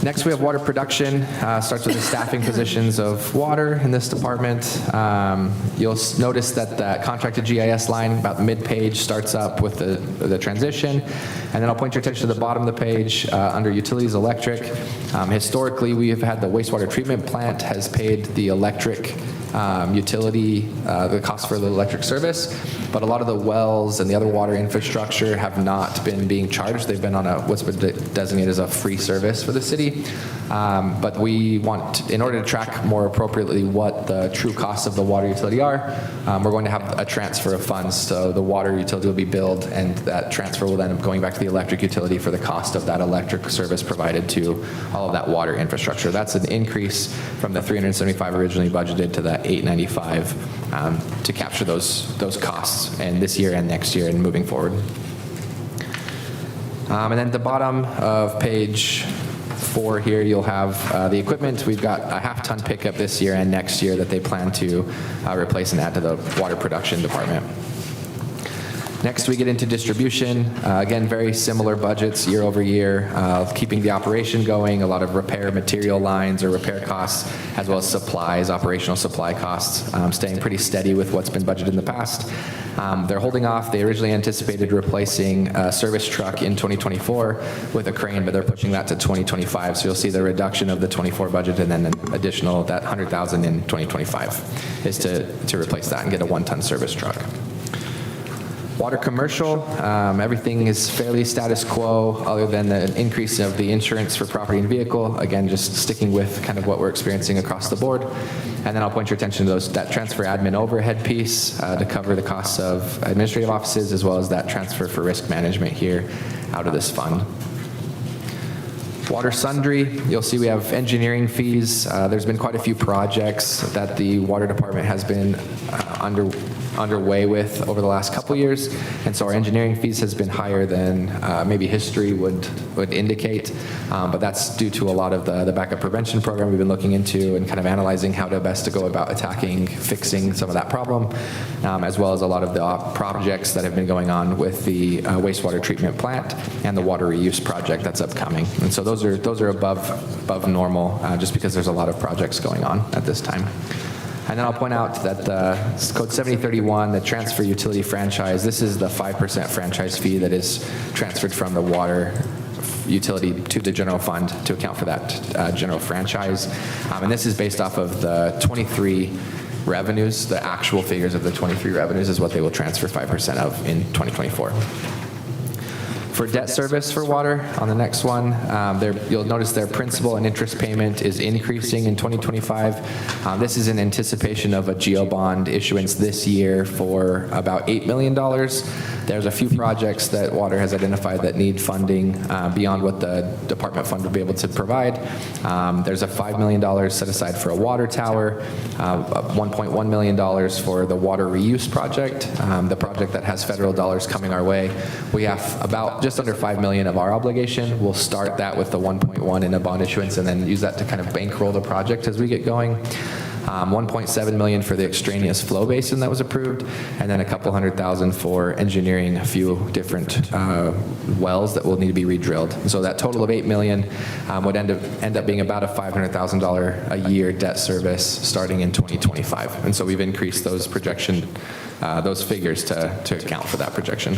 Next, we have water production. Starts with the staffing positions of water in this department. You'll notice that the contracted GIS line, about the mid-page, starts up with the transition. And then I'll point your attention to the bottom of the page under utilities electric. Historically, we have had the wastewater treatment plant has paid the electric utility, the cost for the electric service, but a lot of the wells and the other water infrastructure have not been being charged. They've been on what's been designated as a free service for the city. But we want, in order to track more appropriately what the true costs of the water utility are, we're going to have a transfer of funds. So the water utility will be billed, and that transfer will then end up going back to the electric utility for the cost of that electric service provided to all of that water infrastructure. That's an increase from the 375 originally budgeted to the 895 to capture those costs, and this year and next year and moving forward. And then at the bottom of page 4 here, you'll have the equipment. We've got a half-ton pickup this year and next year that they plan to replace and add to the water production department. Next, we get into distribution. Again, very similar budgets year over year, keeping the operation going, a lot of repair material lines or repair costs, as well as supplies, operational supply costs, staying pretty steady with what's been budgeted in the past. They're holding off. They originally anticipated replacing a service truck in 2024 with a crane, but they're pushing that to 2025. So you'll see the reduction of the 24 budget, and then an additional, that 100,000 in 2025 is to replace that and get a 1-ton service truck. Water commercial, everything is fairly status quo other than the increase of the insurance for property and vehicle. Again, just sticking with kind of what we're experiencing across the board. And then I'll point your attention to that transfer admin overhead piece to cover the costs of administrative offices, as well as that transfer for risk management here out of this fund. Water sundry, you'll see we have engineering fees. There's been quite a few projects that the water department has been underway with over the last couple years, and so our engineering fees has been higher than maybe history would indicate, but that's due to a lot of the backup prevention program we've been looking into and kind of analyzing how to best to go about fixing some of that problem, as well as a lot of the projects that have been going on with the wastewater treatment plant and the water reuse project that's upcoming. And so those are above normal, just because there's a lot of projects going on at this time. And then I'll point out that Code 7031, the transfer utility franchise, this is the 5% franchise fee that is transferred from the water utility to the general fund to account for that general franchise. And this is based off of the 23 revenues. The actual figures of the 23 revenues is what they will transfer 5% of in 2024. For debt service for water, on the next one, you'll notice their principal and interest payment is increasing in 2025. This is in anticipation of a GEO bond issuance this year for about $8 million. There's a few projects that water has identified that need funding beyond what the department fund would be able to provide. There's a $5 million set aside for a water tower, $1.1 million for the water reuse project, the project that has federal dollars coming our way. We have about just under $5 million of our obligation. We'll start that with the 1.1 in a bond issuance and then use that to kind of bankroll the project as we get going. 1.7 million for the extraneous flow basin that was approved, and then a couple $100,000 for engineering a few different wells that will need to be redrilled. And so that total of $8 million would end up being about a $500,000 a year debt service starting in 2025. And so we've increased those those figures to account for that projection.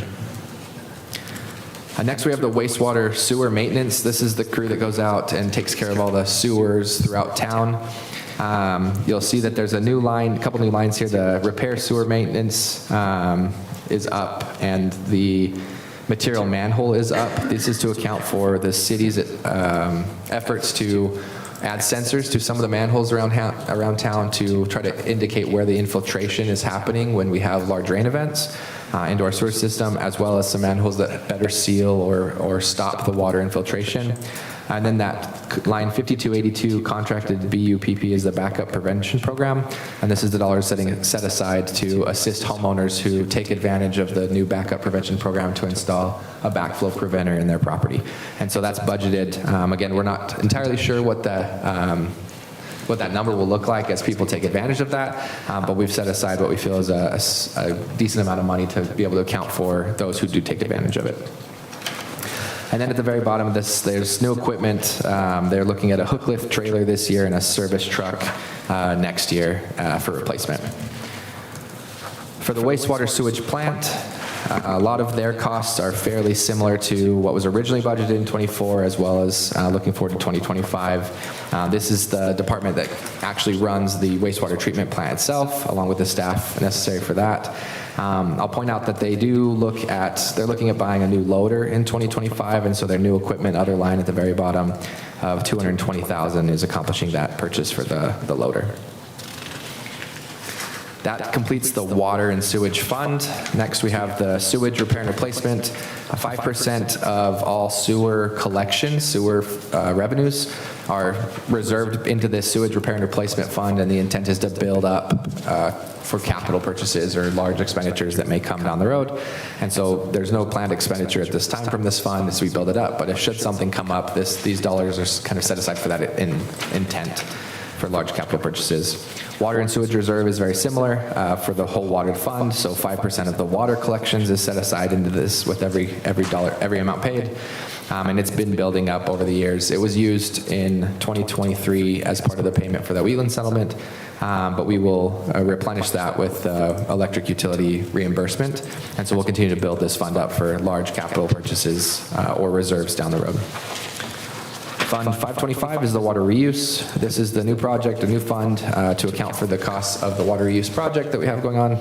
Next, we have the wastewater sewer maintenance. This is the crew that goes out and takes care of all the sewers throughout town. You'll see that there's a couple new lines here. The repair sewer maintenance is up, and the material manhole is up. This is to account for the city's efforts to add sensors to some of the manholes around town to try to indicate where the infiltration is happening when we have large rain events into our sewer system, as well as some manholes that better seal or stop the water infiltration. And then that line 5282 contracted BUPP is the backup prevention program. And this is the dollars set aside to assist homeowners who take advantage of the new backup prevention program to install a backflow preventer in their property. And so that's budgeted. Again, we're not entirely sure what that number will look like as people take advantage of that, but we've set aside what we feel is a decent amount of money to be able to account for those who do take advantage of it. And then at the very bottom of this, there's new equipment. They're looking at a hook lift trailer this year and a service truck next year for replacement. For the wastewater sewage plant, a lot of their costs are fairly similar to what was originally budgeted in '24, as well as looking forward to 2025. This is the department that actually runs the wastewater treatment plant itself, along with the staff necessary for that. I'll point out that they're looking at buying a new loader in 2025, and so their new equipment, other line at the very bottom of $220,000 is accomplishing that purchase for the loader. That completes the water and sewage fund. Next, we have the sewage repair and replacement. 5% of all sewer collections, sewer revenues are reserved into this sewage repair and replacement fund, and the intent is to build up for capital purchases or large expenditures that may come down the road. And so there's no planned expenditure at this time from this fund as we build it up, but if should something come up, these dollars are kind of set aside for that intent for large capital purchases. Water and sewage reserve is very similar for the whole water fund, so 5% of the water collections is set aside into this with every amount paid. And it's been building up over the years. It was used in 2023 as part of the payment for the Wheatland settlement, but we will replenish that with electric utility reimbursement. And so we'll continue to build this fund up for large capital purchases or reserves down the road. Fund 525 is the water reuse. This is the new project, a new fund to account for the costs of the water reuse project that we have going on.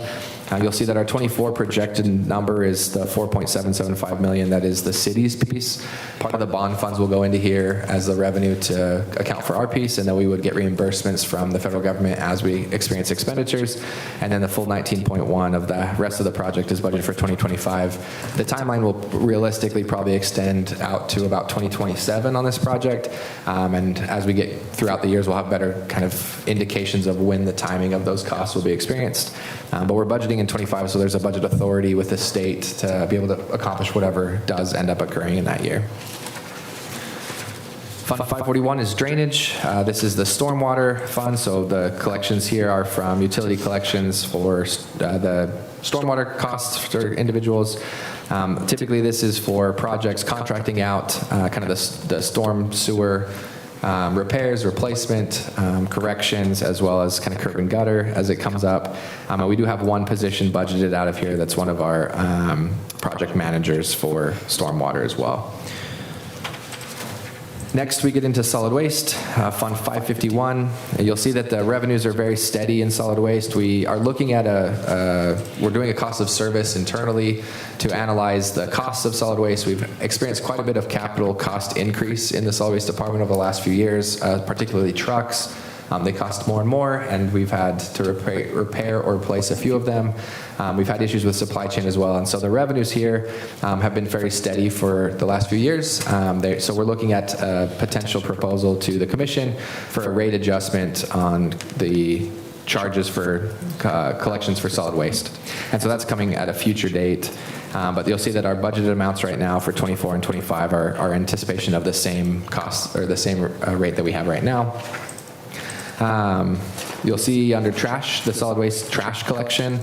You'll see that our 24 projected number is the $4.775 million. That is the city's piece. Part of the bond funds will go into here as the revenue to account for our piece, and then we would get reimbursements from the federal government as we experience expenditures. And then the full 19.1 of the rest of the project is budgeted for 2025. The timeline will realistically probably extend out to about 2027 on this project. And as we get throughout the years, we'll have better kind of indications of when the timing of those costs will be experienced. But we're budgeting in 25, so there's a budget authority with the state to be able to accomplish whatever does end up occurring in that year. Fund 541 is drainage. This is the stormwater fund, so the collections here are from utility collections for the stormwater costs for individuals. Typically, this is for projects contracting out kind of the storm sewer repairs, replacement, corrections, as well as kind of curb and gutter as it comes up. And we do have one position budgeted out of here that's one of our project managers for stormwater as well. Next, we get into solid waste, Fund 551. You'll see that the revenues are very steady in solid waste. We are looking at we're doing a cost of service internally to analyze the costs of solid waste. We've experienced quite a bit of capital cost increase in the solid waste department over the last few years, particularly trucks. They cost more and more, and we've had to repair or replace a few of them. We've had issues with supply chain as well, and so the revenues here have been very steady for the last few years. So we're looking at a potential proposal to the commission for a rate adjustment on the charges for collections for solid waste. And so that's coming at a future date. But you'll see that our budgeted amounts right now for 24 and 25 are anticipation of the same cost or the same rate that we have right now. You'll see under trash, the solid waste trash collection,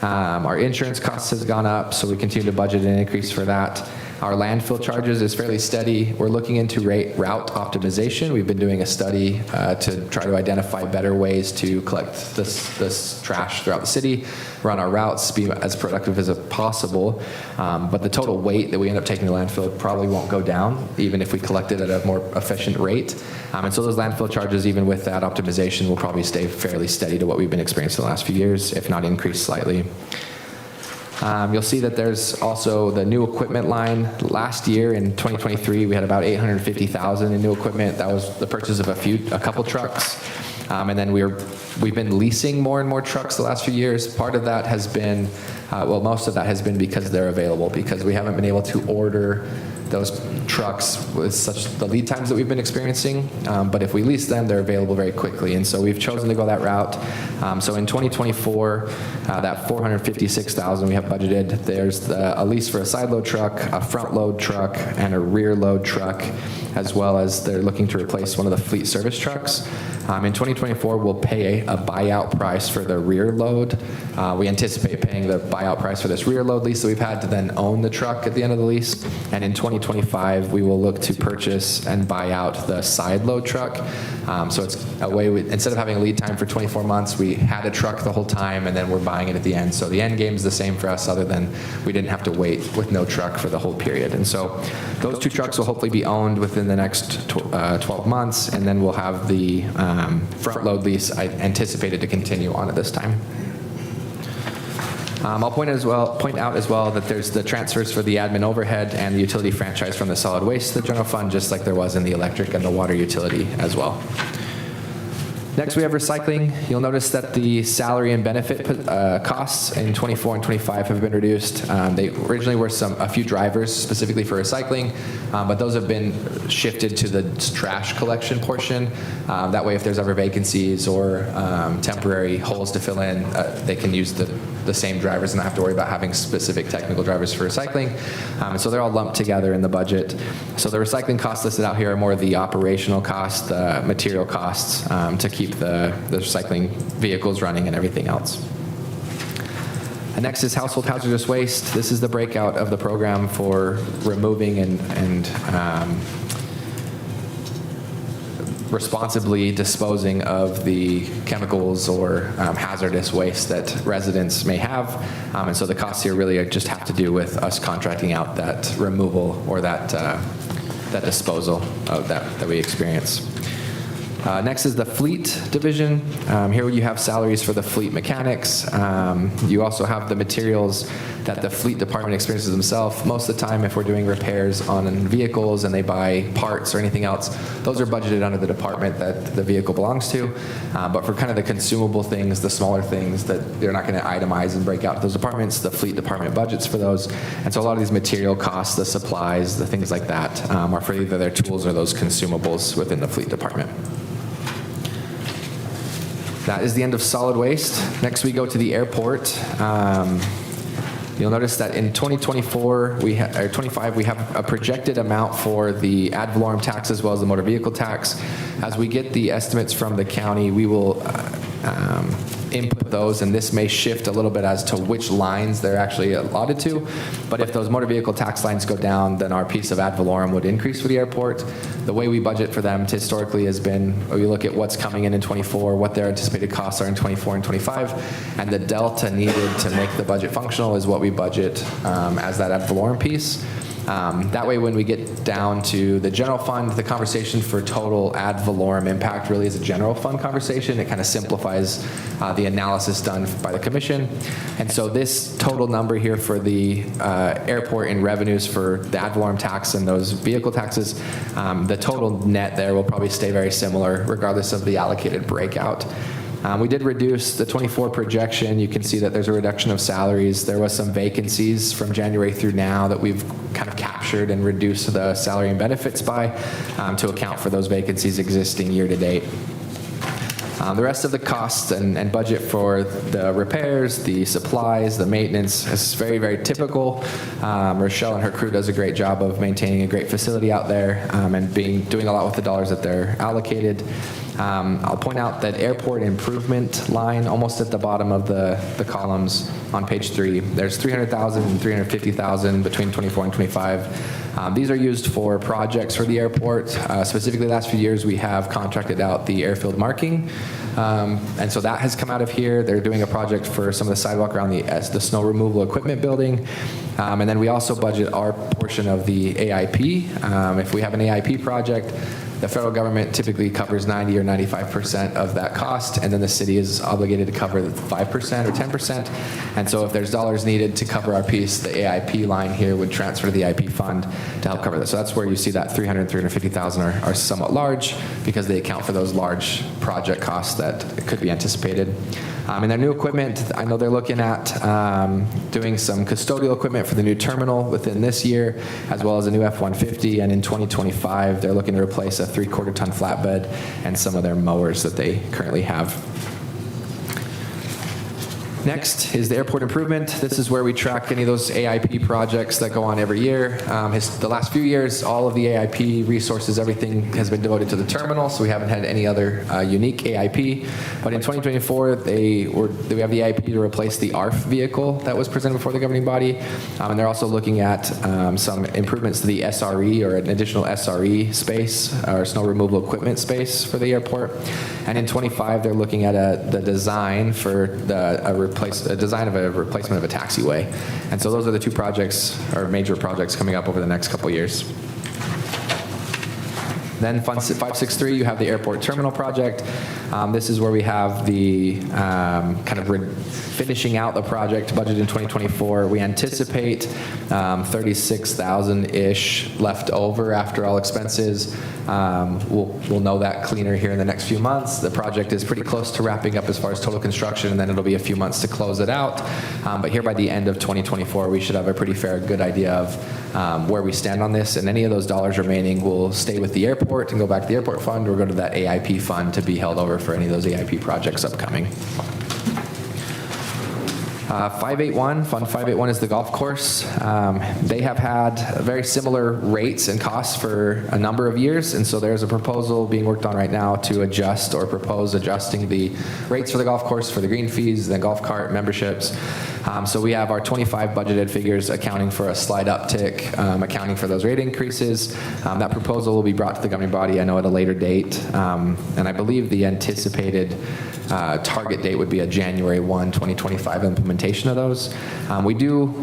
our insurance costs has gone up, so we continue to budget an increase for that. Our landfill charges is fairly steady. We're looking into route optimization. We've been doing a study to try to identify better ways to collect this trash throughout the city, run our routes, be as productive as possible. But the total weight that we end up taking to landfill probably won't go down, even if we collect it at a more efficient rate. And so those landfill charges, even with that optimization, will probably stay fairly steady to what we've been experiencing the last few years, if not increase slightly. You'll see that there's also the new equipment line. Last year in 2023, we had about $850,000 in new equipment. That was the purchase of a couple trucks. And then we've been leasing more and more trucks the last few years. Part of that has been, most of that has been because they're available, because we haven't been able to order those trucks with such the lead times that we've been experiencing. But if we lease them, they're available very quickly. And so we've chosen to go that route. So in 2024, that $456,000 we have budgeted, there's a lease for a side load truck, a front load truck, and a rear load truck, as well as they're looking to replace one of the fleet service trucks. In 2024, we'll pay a buyout price for the rear load. We anticipate paying the buyout price for this rear load lease that we've had to then own the truck at the end of the lease. And in 2025, we will look to purchase and buy out the side load truck. So it's a way, instead of having a lead time for 24 months, we had a truck the whole time and then we're buying it at the end. So the end game is the same for us, other than we didn't have to wait with no truck for the whole period. And so those two trucks will hopefully be owned within the next 12 months, and then we'll have the front load lease anticipated to continue on at this time. I'll point out as well that there's the transfers for the admin overhead and the utility franchise from the solid waste to the general fund, just like there was in the electric and the water utility as well. Next, we have recycling. You'll notice that the salary and benefit costs in 24 and 25 have been reduced. They originally were a few drivers specifically for recycling, but those have been shifted to the trash collection portion. That way, if there's ever vacancies or temporary holes to fill in, they can use the same drivers and not have to worry about having specific technical drivers for recycling. So they're all lumped together in the budget. So the recycling costs listed out here are more the operational costs, the material costs to keep the recycling vehicles running and everything else. And next is household hazardous waste. This is the breakout of the program for removing and responsibly disposing of the chemicals or hazardous waste that residents may have. And so the costs here really just have to do with us contracting out that removal or that disposal of that we experience. Next is the fleet division. Here you have salaries for the fleet mechanics. You also have the materials that the fleet department experiences themselves. Most of the time, if we're doing repairs on vehicles and they buy parts or anything else, those are budgeted under the department that the vehicle belongs to. But for kind of the consumable things, the smaller things that they're not going to itemize and break out to those departments, the fleet department budgets for those. And so a lot of these material costs, the supplies, the things like that, are for either their tools or those consumables within the fleet department. That is the end of solid waste. Next, we go to the airport. You'll notice that in 2024, or 25, we have a projected amount for the ad valorem tax as well as the motor vehicle tax. As we get the estimates from the county, we will input those, and this may shift a little bit as to which lines they're actually allotted to. But if those motor vehicle tax lines go down, then our piece of ad valorem would increase for the airport. The way we budget for them historically has been, we look at what's coming in 24, what their anticipated costs are in 24 and 25, and the delta needed to make the budget functional is what we budget as that ad valorem piece. That way, when we get down to the general fund, the conversation for total ad valorem impact really is a general fund conversation. It kind of simplifies the analysis done by the commission. And so this total number here for the airport in revenues for the ad valorem tax and those vehicle taxes, the total net there will probably stay very similar regardless of the allocated breakout. We did reduce the 24 projection. You can see that there's a reduction of salaries. There was some vacancies from January through now that we've kind of captured and reduced the salary and benefits by to account for those vacancies existing year to date. The rest of the costs and budget for the repairs, the supplies, the maintenance is very, very typical. Rochelle and her crew does a great job of maintaining a great facility out there and doing a lot with the dollars that they're allocated. I'll point out that airport improvement line, almost at the bottom of the columns on page 3, there's $300,000 and $350,000 between 24 and 25. These are used for projects for the airport. Specifically, the last few years, we have contracted out the airfield marking. And so that has come out of here. They're doing a project for some of the sidewalk around the snow removal equipment building. And then we also budget our portion of the AIP. If we have an AIP project, the federal government typically covers 90 or 95% of that cost, and then the city is obligated to cover 5% or 10%. And so if there's dollars needed to cover our piece, the AIP line here would transfer to the AIP fund to help cover that. So that's where you see that $300,000 and $350,000 are somewhat large because they account for those large project costs that could be anticipated. And their new equipment, I know they're looking at doing some custodial equipment for the new terminal within this year, as well as a new F-150, and in 2025, they're looking to replace a 3/4 ton flatbed and some of their mowers that they currently have. Next is the airport improvement. This is where we track any of those AIP projects that go on every year. The last few years, all of the AIP resources, everything has been devoted to the terminal, so we haven't had any other unique AIP. But in 2024, we have the AIP to replace the ARF vehicle that was presented before the governing body. And they're also looking at some improvements to the SRE, or an additional SRE space, or snow removal equipment space for the airport. And in 25, they're looking at the design for a design of a replacement of a taxiway. And so those are the two projects, or major projects, coming up over the next couple years. Then Fund 563, you have the airport terminal project. This is where we have the kind of finishing out the project budget in 2024. We anticipate 36,000-ish left over after all expenses. We'll know that cleaner here in the next few months. The project is pretty close to wrapping up as far as total construction, and then it'll be a few months to close it out. But here by the end of 2024, we should have a pretty good idea of where we stand on this, and any of those dollars remaining will stay with the airport and go back to the airport fund, or go to that AIP fund to be held over for any of those AIP projects upcoming. 581, Fund 581 is the golf course. They have had very similar rates and costs for a number of years, and so there's a proposal being worked on right now to adjust or propose adjusting the rates for the golf course, for the green fees, the golf cart memberships. So we have our 25 budgeted figures accounting for a slight uptick, accounting for those rate increases. That proposal will be brought to the governing body, I know, at a later date, and I believe the anticipated target date would be a January 1, 2025 implementation of those. We do,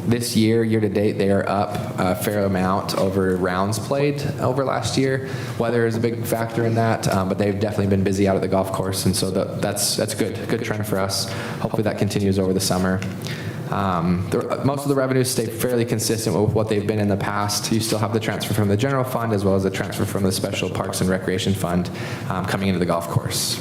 this year to date, they are up a fair amount over rounds played over last year. Weather is a big factor in that, but they've definitely been busy out at the golf course, and so that's good trend for us. Hopefully that continues over the summer. Most of the revenues stay fairly consistent with what they've been in the past. You still have the transfer from the general fund as well as the transfer from the special parks and recreation fund coming into the golf course.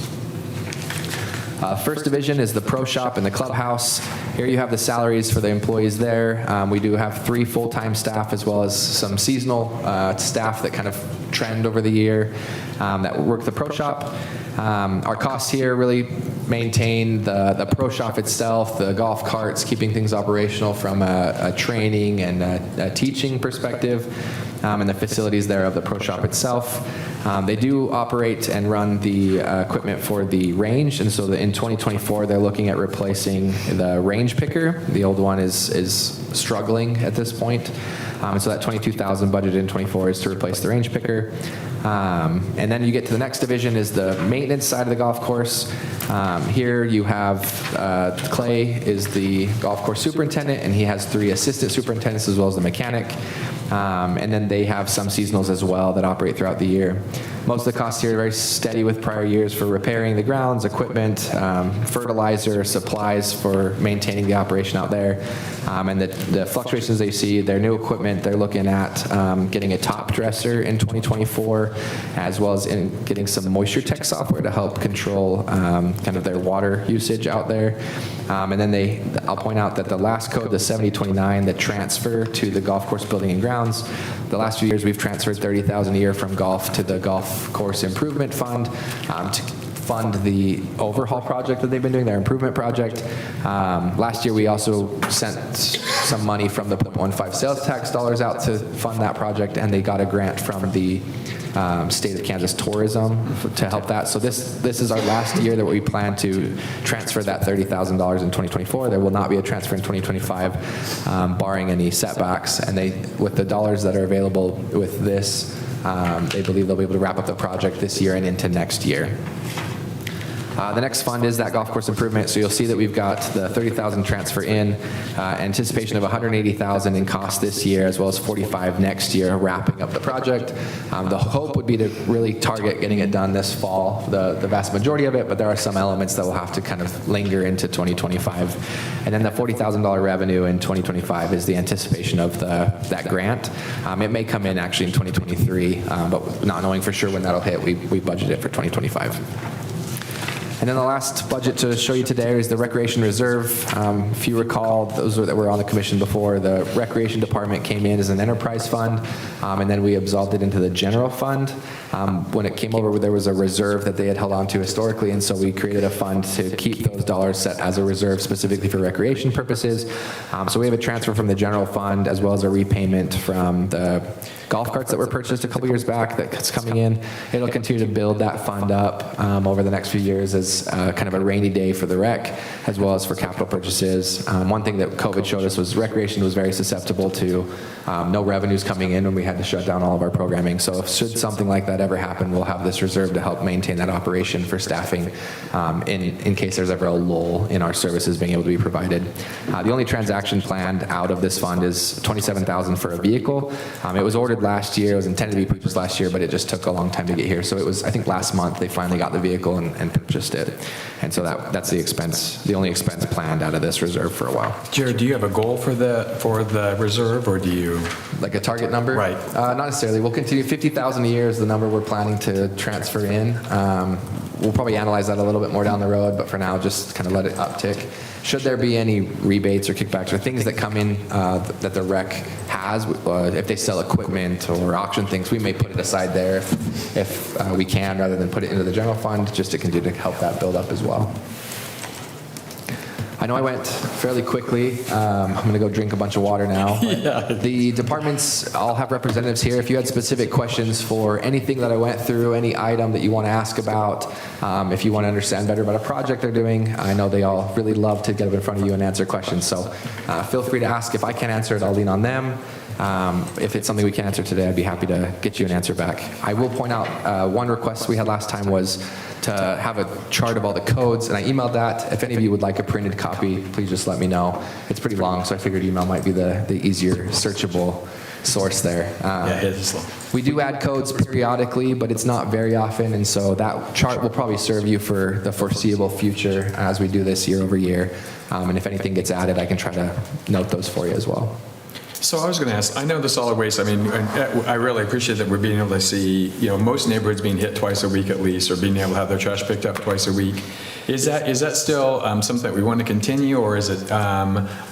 First division is the pro shop and the clubhouse. Here you have the salaries for the employees there. We do have 3 full-time staff as well as some seasonal staff that kind of trend over the year that work the pro shop. Our costs here really maintain the pro shop itself, the golf carts, keeping things operational from a training and a teaching perspective, and the facilities there of the pro shop itself. They do operate and run the equipment for the range, and so in 2024 they're looking at replacing the range picker. The old one is struggling at this point. And so that $22,000 budgeted in 24 is to replace the range picker. And then you get to the next division is the maintenance side of the golf course. Here you have Clay is the golf course superintendent, and he has 3 assistant superintendents as well as the mechanic. And then they have some seasonals as well that operate throughout the year. Most of the costs here are very steady with prior years for repairing the grounds, equipment, fertilizer, supplies for maintaining the operation out there. And the fluctuations they see, their new equipment, they're looking at getting a top dresser in 2024, as well as getting some moisture tech software to help control kind of their water usage out there. And then I'll point out that the last code, the 7029, the transfer to the golf course building and grounds, the last few years we've transferred $30,000 a year from golf to the golf course improvement fund to fund the overhaul project that they've been doing, their improvement project. Last year we also sent some money from the 0.15 sales tax dollars out to fund that project, and they got a grant from the State of Kansas Tourism to help that. So this is our last year that we plan to transfer that $30,000 in 2024. There will not be a transfer in 2025, barring any setbacks. And with the dollars that are available with this, they believe they'll be able to wrap up the project this year and into next year. The next fund is that golf course improvement. So you'll see that we've got the $30,000 transfer in, anticipation of $180,000 in cost this year, as well as $45,000 next year, wrapping up the project. The hope would be to really target getting it done this fall, the vast majority of it, but there are some elements that will have to kind of linger into 2025. And then the $40,000 revenue in 2025 is the anticipation of that grant. It may come in actually in 2023, but not knowing for sure when that'll hit, we budget it for 2025. And then the last budget to show you today is the Recreation Reserve. If you recall, those that were on the commission before, the Recreation Department came in as an enterprise fund, and then we absolved it into the general fund. When it came over, there was a reserve that they had held on to historically, and so we created a fund to keep those dollars set as a reserve specifically for recreation purposes. So we have a transfer from the general fund as well as a repayment from the golf carts that were purchased a couple years back that's coming in. It'll continue to build that fund up over the next few years as kind of a rainy day for the rec, as well as for capital purchases. One thing that COVID showed us was recreation was very susceptible to no revenues coming in when we had to shut down all of our programming. So if should something like that ever happen, we'll have this reserve to help maintain that operation for staffing in case there's ever a lull in our services being able to be provided. The only transaction planned out of this fund is $27,000 for a vehicle. It was ordered last year. It was intended to be purchased last year, but it just took a long time to get here. So it was, I think, last month they finally got the vehicle and purchased it. And so that's the expense, the only expense planned out of this reserve for a while. Jared, do you have a goal for the reserve, or do you? Like a target number? Right. Not necessarily. We'll continue. 50,000 a year is the number we're planning to transfer in. We'll probably analyze that a little bit more down the road, but for now, just kind of let it uptick. Should there be any rebates or kickbacks or things that come in that the rec has, if they sell equipment or auction things, we may put it aside there if we can, rather than put it into the general fund, just to continue to help that build up as well. I know I went fairly quickly. I'm going to go drink a bunch of water now. The departments all have representatives here. If you had specific questions for anything that I went through, any item that you want to ask about, if you want to understand better about a project they're doing, I know they all really love to get up in front of you and answer questions. So feel free to ask. If I can't answer it, I'll lean on them. If it's something we can't answer today, I'd be happy to get you an answer back. I will point out one request we had last time was to have a chart of all the codes, and I emailed that. If any of you would like a printed copy, please just let me know. It's pretty long, so I figured email might be the easier searchable source there. Yeah, it is long. We do add codes periodically, but it's not very often, and so that chart will probably serve you for the foreseeable future as we do this year over year. And if anything gets added, I can try to note those for you as well. So I was going to ask, I know the solid waste, I mean, I really appreciate that we're being able to see, most neighborhoods being hit twice a week at least, or being able to have their trash picked up twice a week. Is that still something that we want to continue, or is it,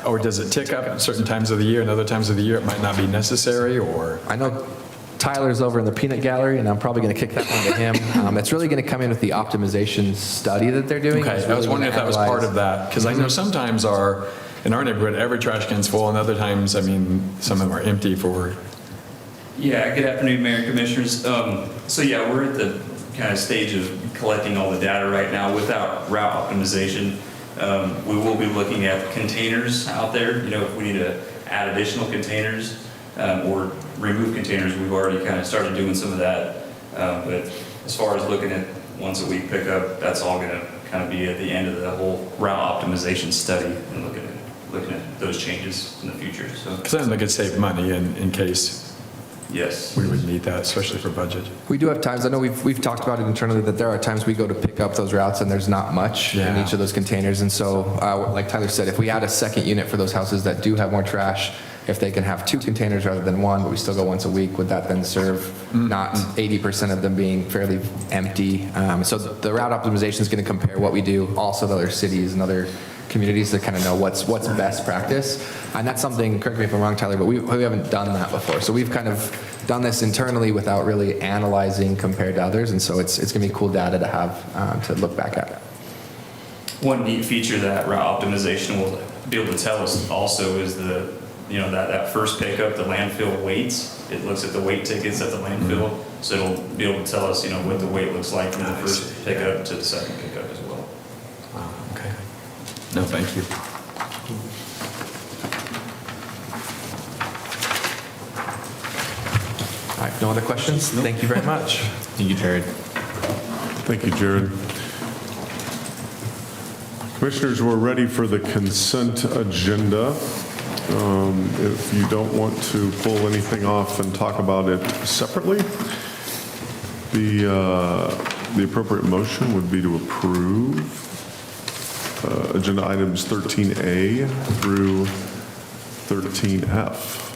or does it tick up at certain times of the year and other times of the year it might not be necessary, or? I know Tyler's over in the peanut gallery, and I'm probably going to kick that one to him. It's really going to come in with the optimization study that they're doing. Okay, I was wondering if that was part of that, because I know sometimes in our neighborhood, every trash can's full, and other times, I mean, some of them are empty for. Yeah, good afternoon, Mayor and Commissioners. So yeah, we're at the kind of stage of collecting all the data right now without route optimization. We will be looking at containers out there, if we need to add additional containers or remove containers, we've already kind of started doing some of that. But as far as looking at once a week pickup, that's all going to kind of be at the end of the whole route optimization study and looking at those changes in the future. So, because then they could save money in case. Yes. We would need that, especially for budget. We do have times, I know we've talked about it internally, that there are times we go to pick up those routes and there's not much in each of those containers. And so, like Tyler said, if we add a second unit for those houses that do have more trash, if they can have 2 containers rather than 1, but we still go once a week, would that then serve not 80% of them being fairly empty? So the route optimization is going to compare what we do also to other cities and other communities to kind of know what's best practice. And that's something, correct me if I'm wrong, Tyler, but we haven't done that before. So we've kind of done this internally without really analyzing compared to others. And so it's going to be cool data to have to look back at. One neat feature that route optimization will be able to tell us also is that first pickup, the landfill weights. It looks at the weight tickets at the landfill, so it'll be able to tell us, what the weight looks like from the first pickup to the second pickup as well. Wow, okay. No, thank you. All right, no other questions? Thank you very much. Thank you, Jared. Thank you, Jared. Commissioners, we're ready for the consent agenda. If you don't want to pull anything off and talk about it separately, the appropriate motion would be to approve agenda items 13A through 13F.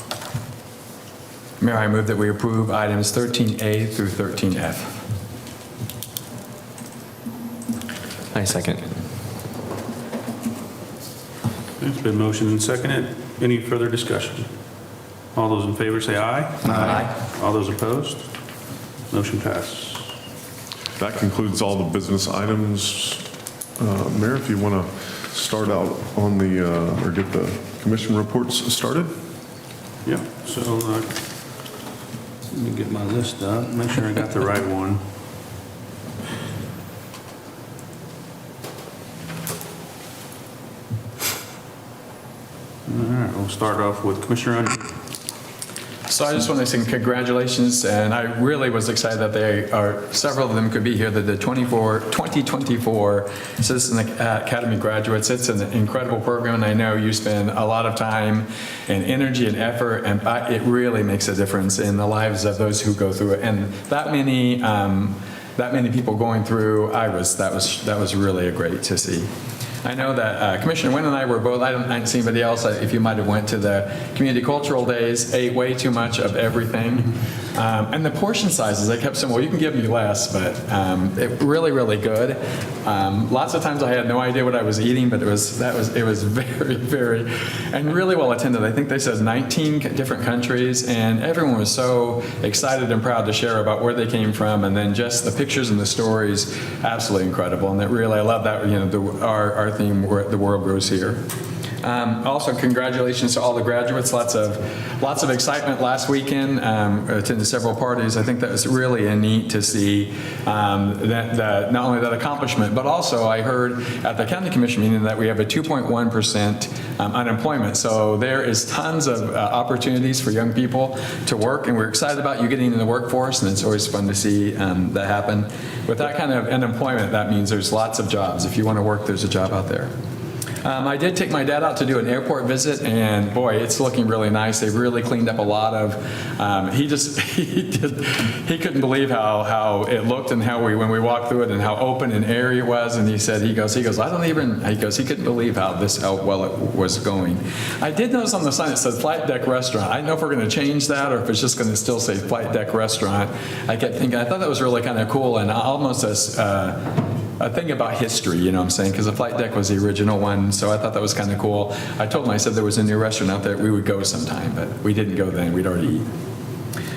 Mayor, I move that we approve items 13A through 13F. I I second. It's been motioned and seconded. Any further discussion? All those in favor say aye. Aye. All those opposed? Motion passes. That concludes all the business items. Mayor, if you want to start out on the, or get the commission reports started? Yeah, so let me get my list up, make sure I got the right one. All right, we'll start off with Commissioner Under. So I just want to say congratulations, and I really was excited that several of them could be here, the 2024 Citizen Academy graduates. It's an incredible program, and I know you spend a lot of time and energy and effort, and it really makes a difference in the lives of those who go through it. And that many people going through, that was really great to see. I know that Commissioner Wynn and I were both, I didn't see anybody else, if you might have went to the community cultural days, ate way too much of everything. And the portion sizes, I kept saying, well, you can give me less, but it really good. Lots of times I had no idea what I was eating, but it was very, and really well attended. I think they said 19 different countries, and everyone was so excited and proud to share about where they came from, and then just the pictures and the stories, absolutely incredible. And that really, I love that, our theme, where the world grows here. Also, congratulations to all the graduates. Lots of excitement last weekend. Attended several parties. I think that was really neat to see that not only that accomplishment, but also I heard at the county commission meeting that we have a 2.1% unemployment. So there is tons of opportunities for young people to work, and we're excited about you getting in the workforce, and it's always fun to see that happen. With that kind of unemployment, that means there's lots of jobs. If you want to work, there's a job out there. I did take my dad out to do an airport visit, and boy, it's looking really nice. They've really cleaned up a lot of, he couldn't believe how it looked, and when we walked through it, and how open and airy it was. And he goes, he couldn't believe how well it was going. I did notice on the sign it said Flight Deck Restaurant. I don't know if we're going to change that, or if it's just going to still say Flight Deck Restaurant. I kept thinking, I thought that was really kind of cool, and almost as a thing about history, you know what I'm saying? Because the flight deck was the original one, so I thought that was kind of cool. I told him, I said there was a new restaurant out there, we would go sometime, but we didn't go then, we'd already eaten.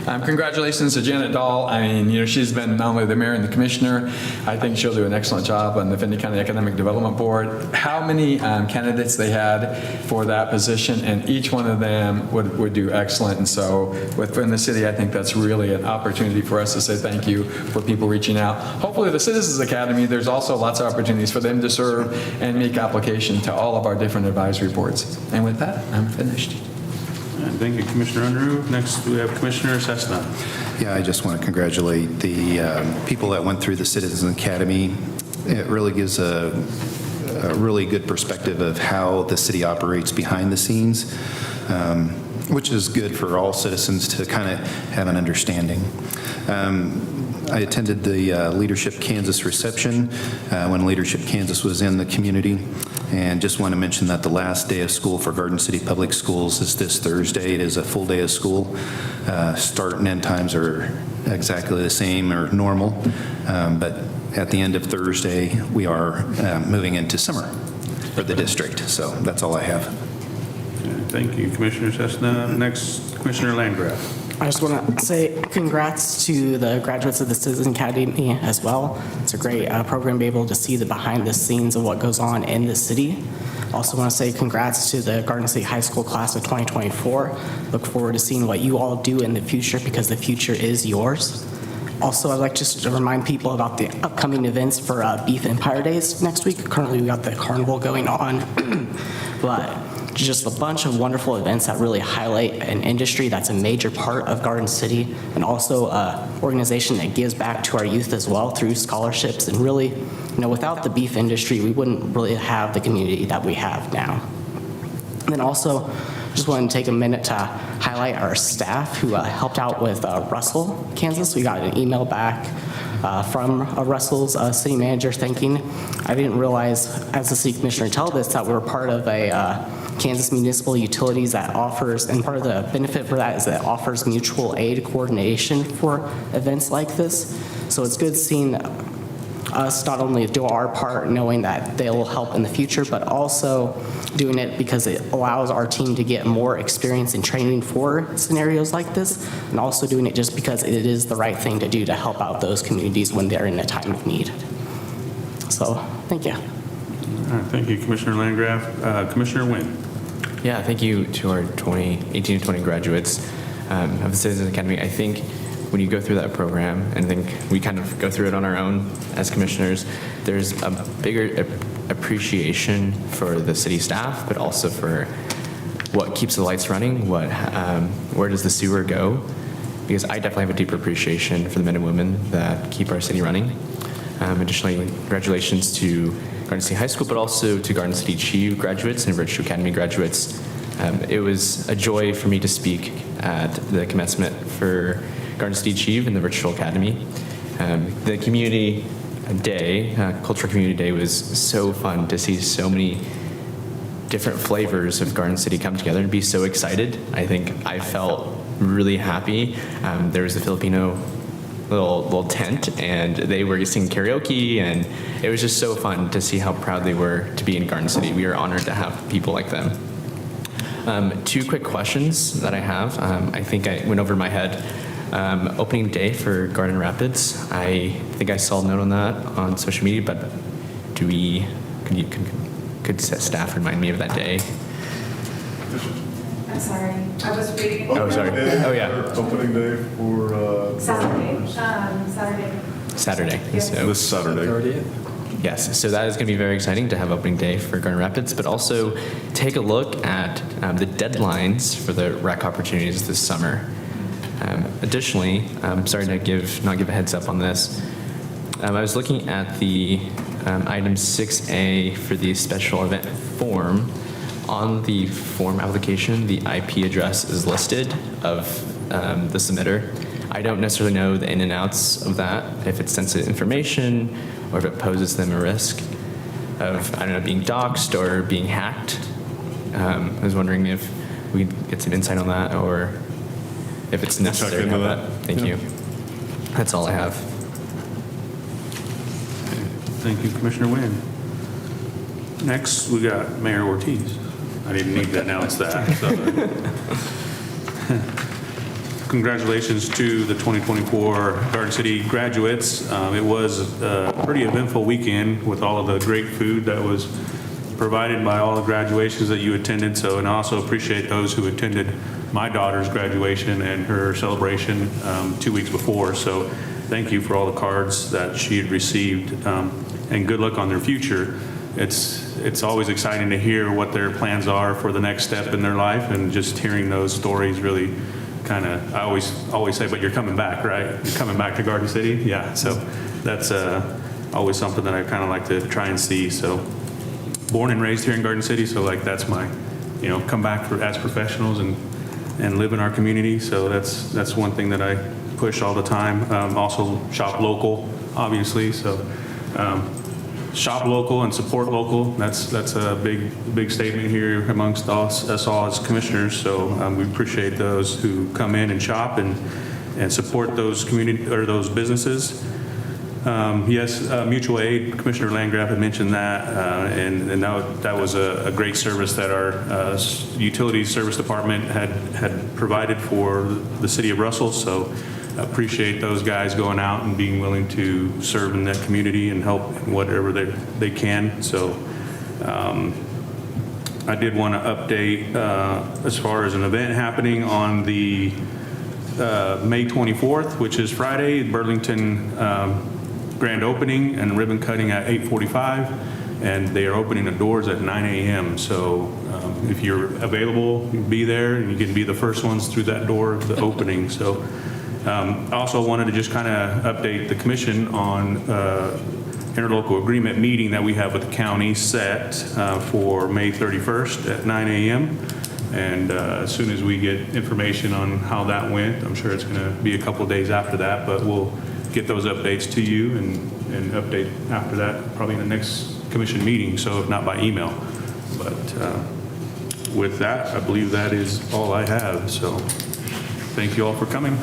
Congratulations to Janet Dahl. I mean, she's been not only the mayor and the commissioner, I think she'll do an excellent job on the Findlay County Economic Development Board. How many candidates they had for that position, and each one of them would do excellent. And so within the city, I think that's really an opportunity for us to say thank you for people reaching out. Hopefully the Citizens Academy, there's also lots of opportunities for them to serve and make application to all of our different advisory boards. And with that, I'm finished. Thank you, Commissioner Unruh. Next, we have Commissioner Cessna. Yeah, I just want to congratulate the people that went through the Citizens Academy. It really gives a really good perspective of how the city operates behind the scenes, which is good for all citizens to kind of have an understanding. I attended the Leadership Kansas reception when Leadership Kansas was in the community, and just want to mention that the last day of school for Garden City Public Schools is this Thursday. It is a full day of school. Start and end times are exactly the same or normal, but at the end of Thursday, we are moving into summer for the district. So that's all I have. Thank you, Commissioner Cessna. Next, Commissioner Landgraf. I just want to say congrats to the graduates of the Citizen Academy as well. It's a great program to be able to see the behind the scenes of what goes on in the city. Also want to say congrats to the Garden City High School class of 2024. Look forward to seeing what you all do in the future, because the future is yours. Also, I'd like just to remind people about the upcoming events for Beef Empire Days next week. Currently, we got the carnival going on, but just a bunch of wonderful events that really highlight an industry that's a major part of Garden City, and also an organization that gives back to our youth as well through scholarships. And really, without the beef industry, we wouldn't really have the community that we have now. And then also, just wanted to take a minute to highlight our staff who helped out with Russell, Kansas. We got an email back from Russell's city manager thanking. I didn't realize, as the city commissioner told us, that we were part of a Kansas Municipal Utilities that offers, and part of the benefit for that is that it offers mutual aid coordination for events like this. So it's good seeing us not only do our part knowing that they'll help in the future, but also doing it because it allows our team to get more experience in training for scenarios like this, and also doing it just because it is the right thing to do to help out those communities when they're in a time of need. So, thank you. All right, thank you, Commissioner Landgraf. Commissioner Nguyen. Yeah, thank you to our 18 to 20 graduates of the Citizens Academy. I think when you go through that program, and I think we kind of go through it on our own as commissioners, there's a bigger appreciation for the city staff, but also for what keeps the lights running, where does the sewer go? Because I definitely have a deeper appreciation for the men and women that keep our city running. Additionally, congratulations to Garden City High School, but also to Garden City Chief graduates and Virtue Academy graduates. It was a joy for me to speak at the commencement for Garden City Chief and the Virtual Academy. The community day, Cultural Community Day, was so fun to see so many different flavors of Garden City come together and be so excited. I think I felt really happy. There was a Filipino little tent, and they were singing karaoke, and it was just so fun to see how proud they were to be in Garden City. We are honored to have people like them. 2 quick questions that I have. I think I went over my head. Opening day for Garden Rapids. I think I saw a note on that on social media, but could staff remind me of that day? I'm sorry, I was reading. Oh, sorry. Oh, yeah. Opening day for... Saturday. Saturday. Yes. So, This Saturday. yes, so that is going to be very exciting to have opening day for Garden Rapids, but also take a look at the deadlines for the rec opportunities this summer. Additionally, I'm sorry to not give a heads up on this. I was looking at the item 6A for the special event form. On the form application, the IP address is listed of the submitter. I don't necessarily know the in and outs of that, if it's sensitive information or if it poses them a risk of, I don't know, being doxxed or being hacked. I was wondering if we could get some insight on that, or if it's necessary to have that. Thank you. That's all I have. Thank you, Commissioner Nguyen. Next, we got Mayor Ortiz. I didn't need to announce that. So. Congratulations to the 2024 Garden City graduates. It was a pretty eventful weekend with all of the great food that was provided by all the graduations that you attended. So, and I also appreciate those who attended my daughter's graduation and her celebration 2 weeks before. So thank you for all the cards that she had received, and good luck on their future. It's always exciting to hear what their plans are for the next step in their life, and just hearing those stories really kind of, I always say, but you're coming back, right? You're coming back to Garden City? Yeah, so that's always something that I kind of like to try and see. So born and raised here in Garden City, so like that's my, come back as professionals and live in our community. So that's one thing that I push all the time. Also shop local, obviously. So shop local and support local. That's a big statement here amongst us all as commissioners. So we appreciate those who come in and shop and support those community or those businesses. Yes, mutual aid. Commissioner Landgraf had mentioned that, and that was a great service that our Utilities Service Department had provided for the city of Russell. So appreciate those guys going out and being willing to serve in that community and help in whatever they can. So I did want to update as far as an event happening on the May 24th, which is Friday, Burlington grand opening and ribbon cutting at 8:45, and they are opening the doors at 9 a.m. So if you're available, you can be there, and you can be the first ones through that door, the opening. So I also wanted to just kind of update the commission on interlocal agreement meeting that we have with the county set for May 31st at 9 a.m. And as soon as we get information on how that went, I'm sure it's going to be a couple of days after that, but we'll get those updates to you and update after that, probably in the next commission meeting, so if not by email. But with that, I believe that is all I have. So thank you all for coming.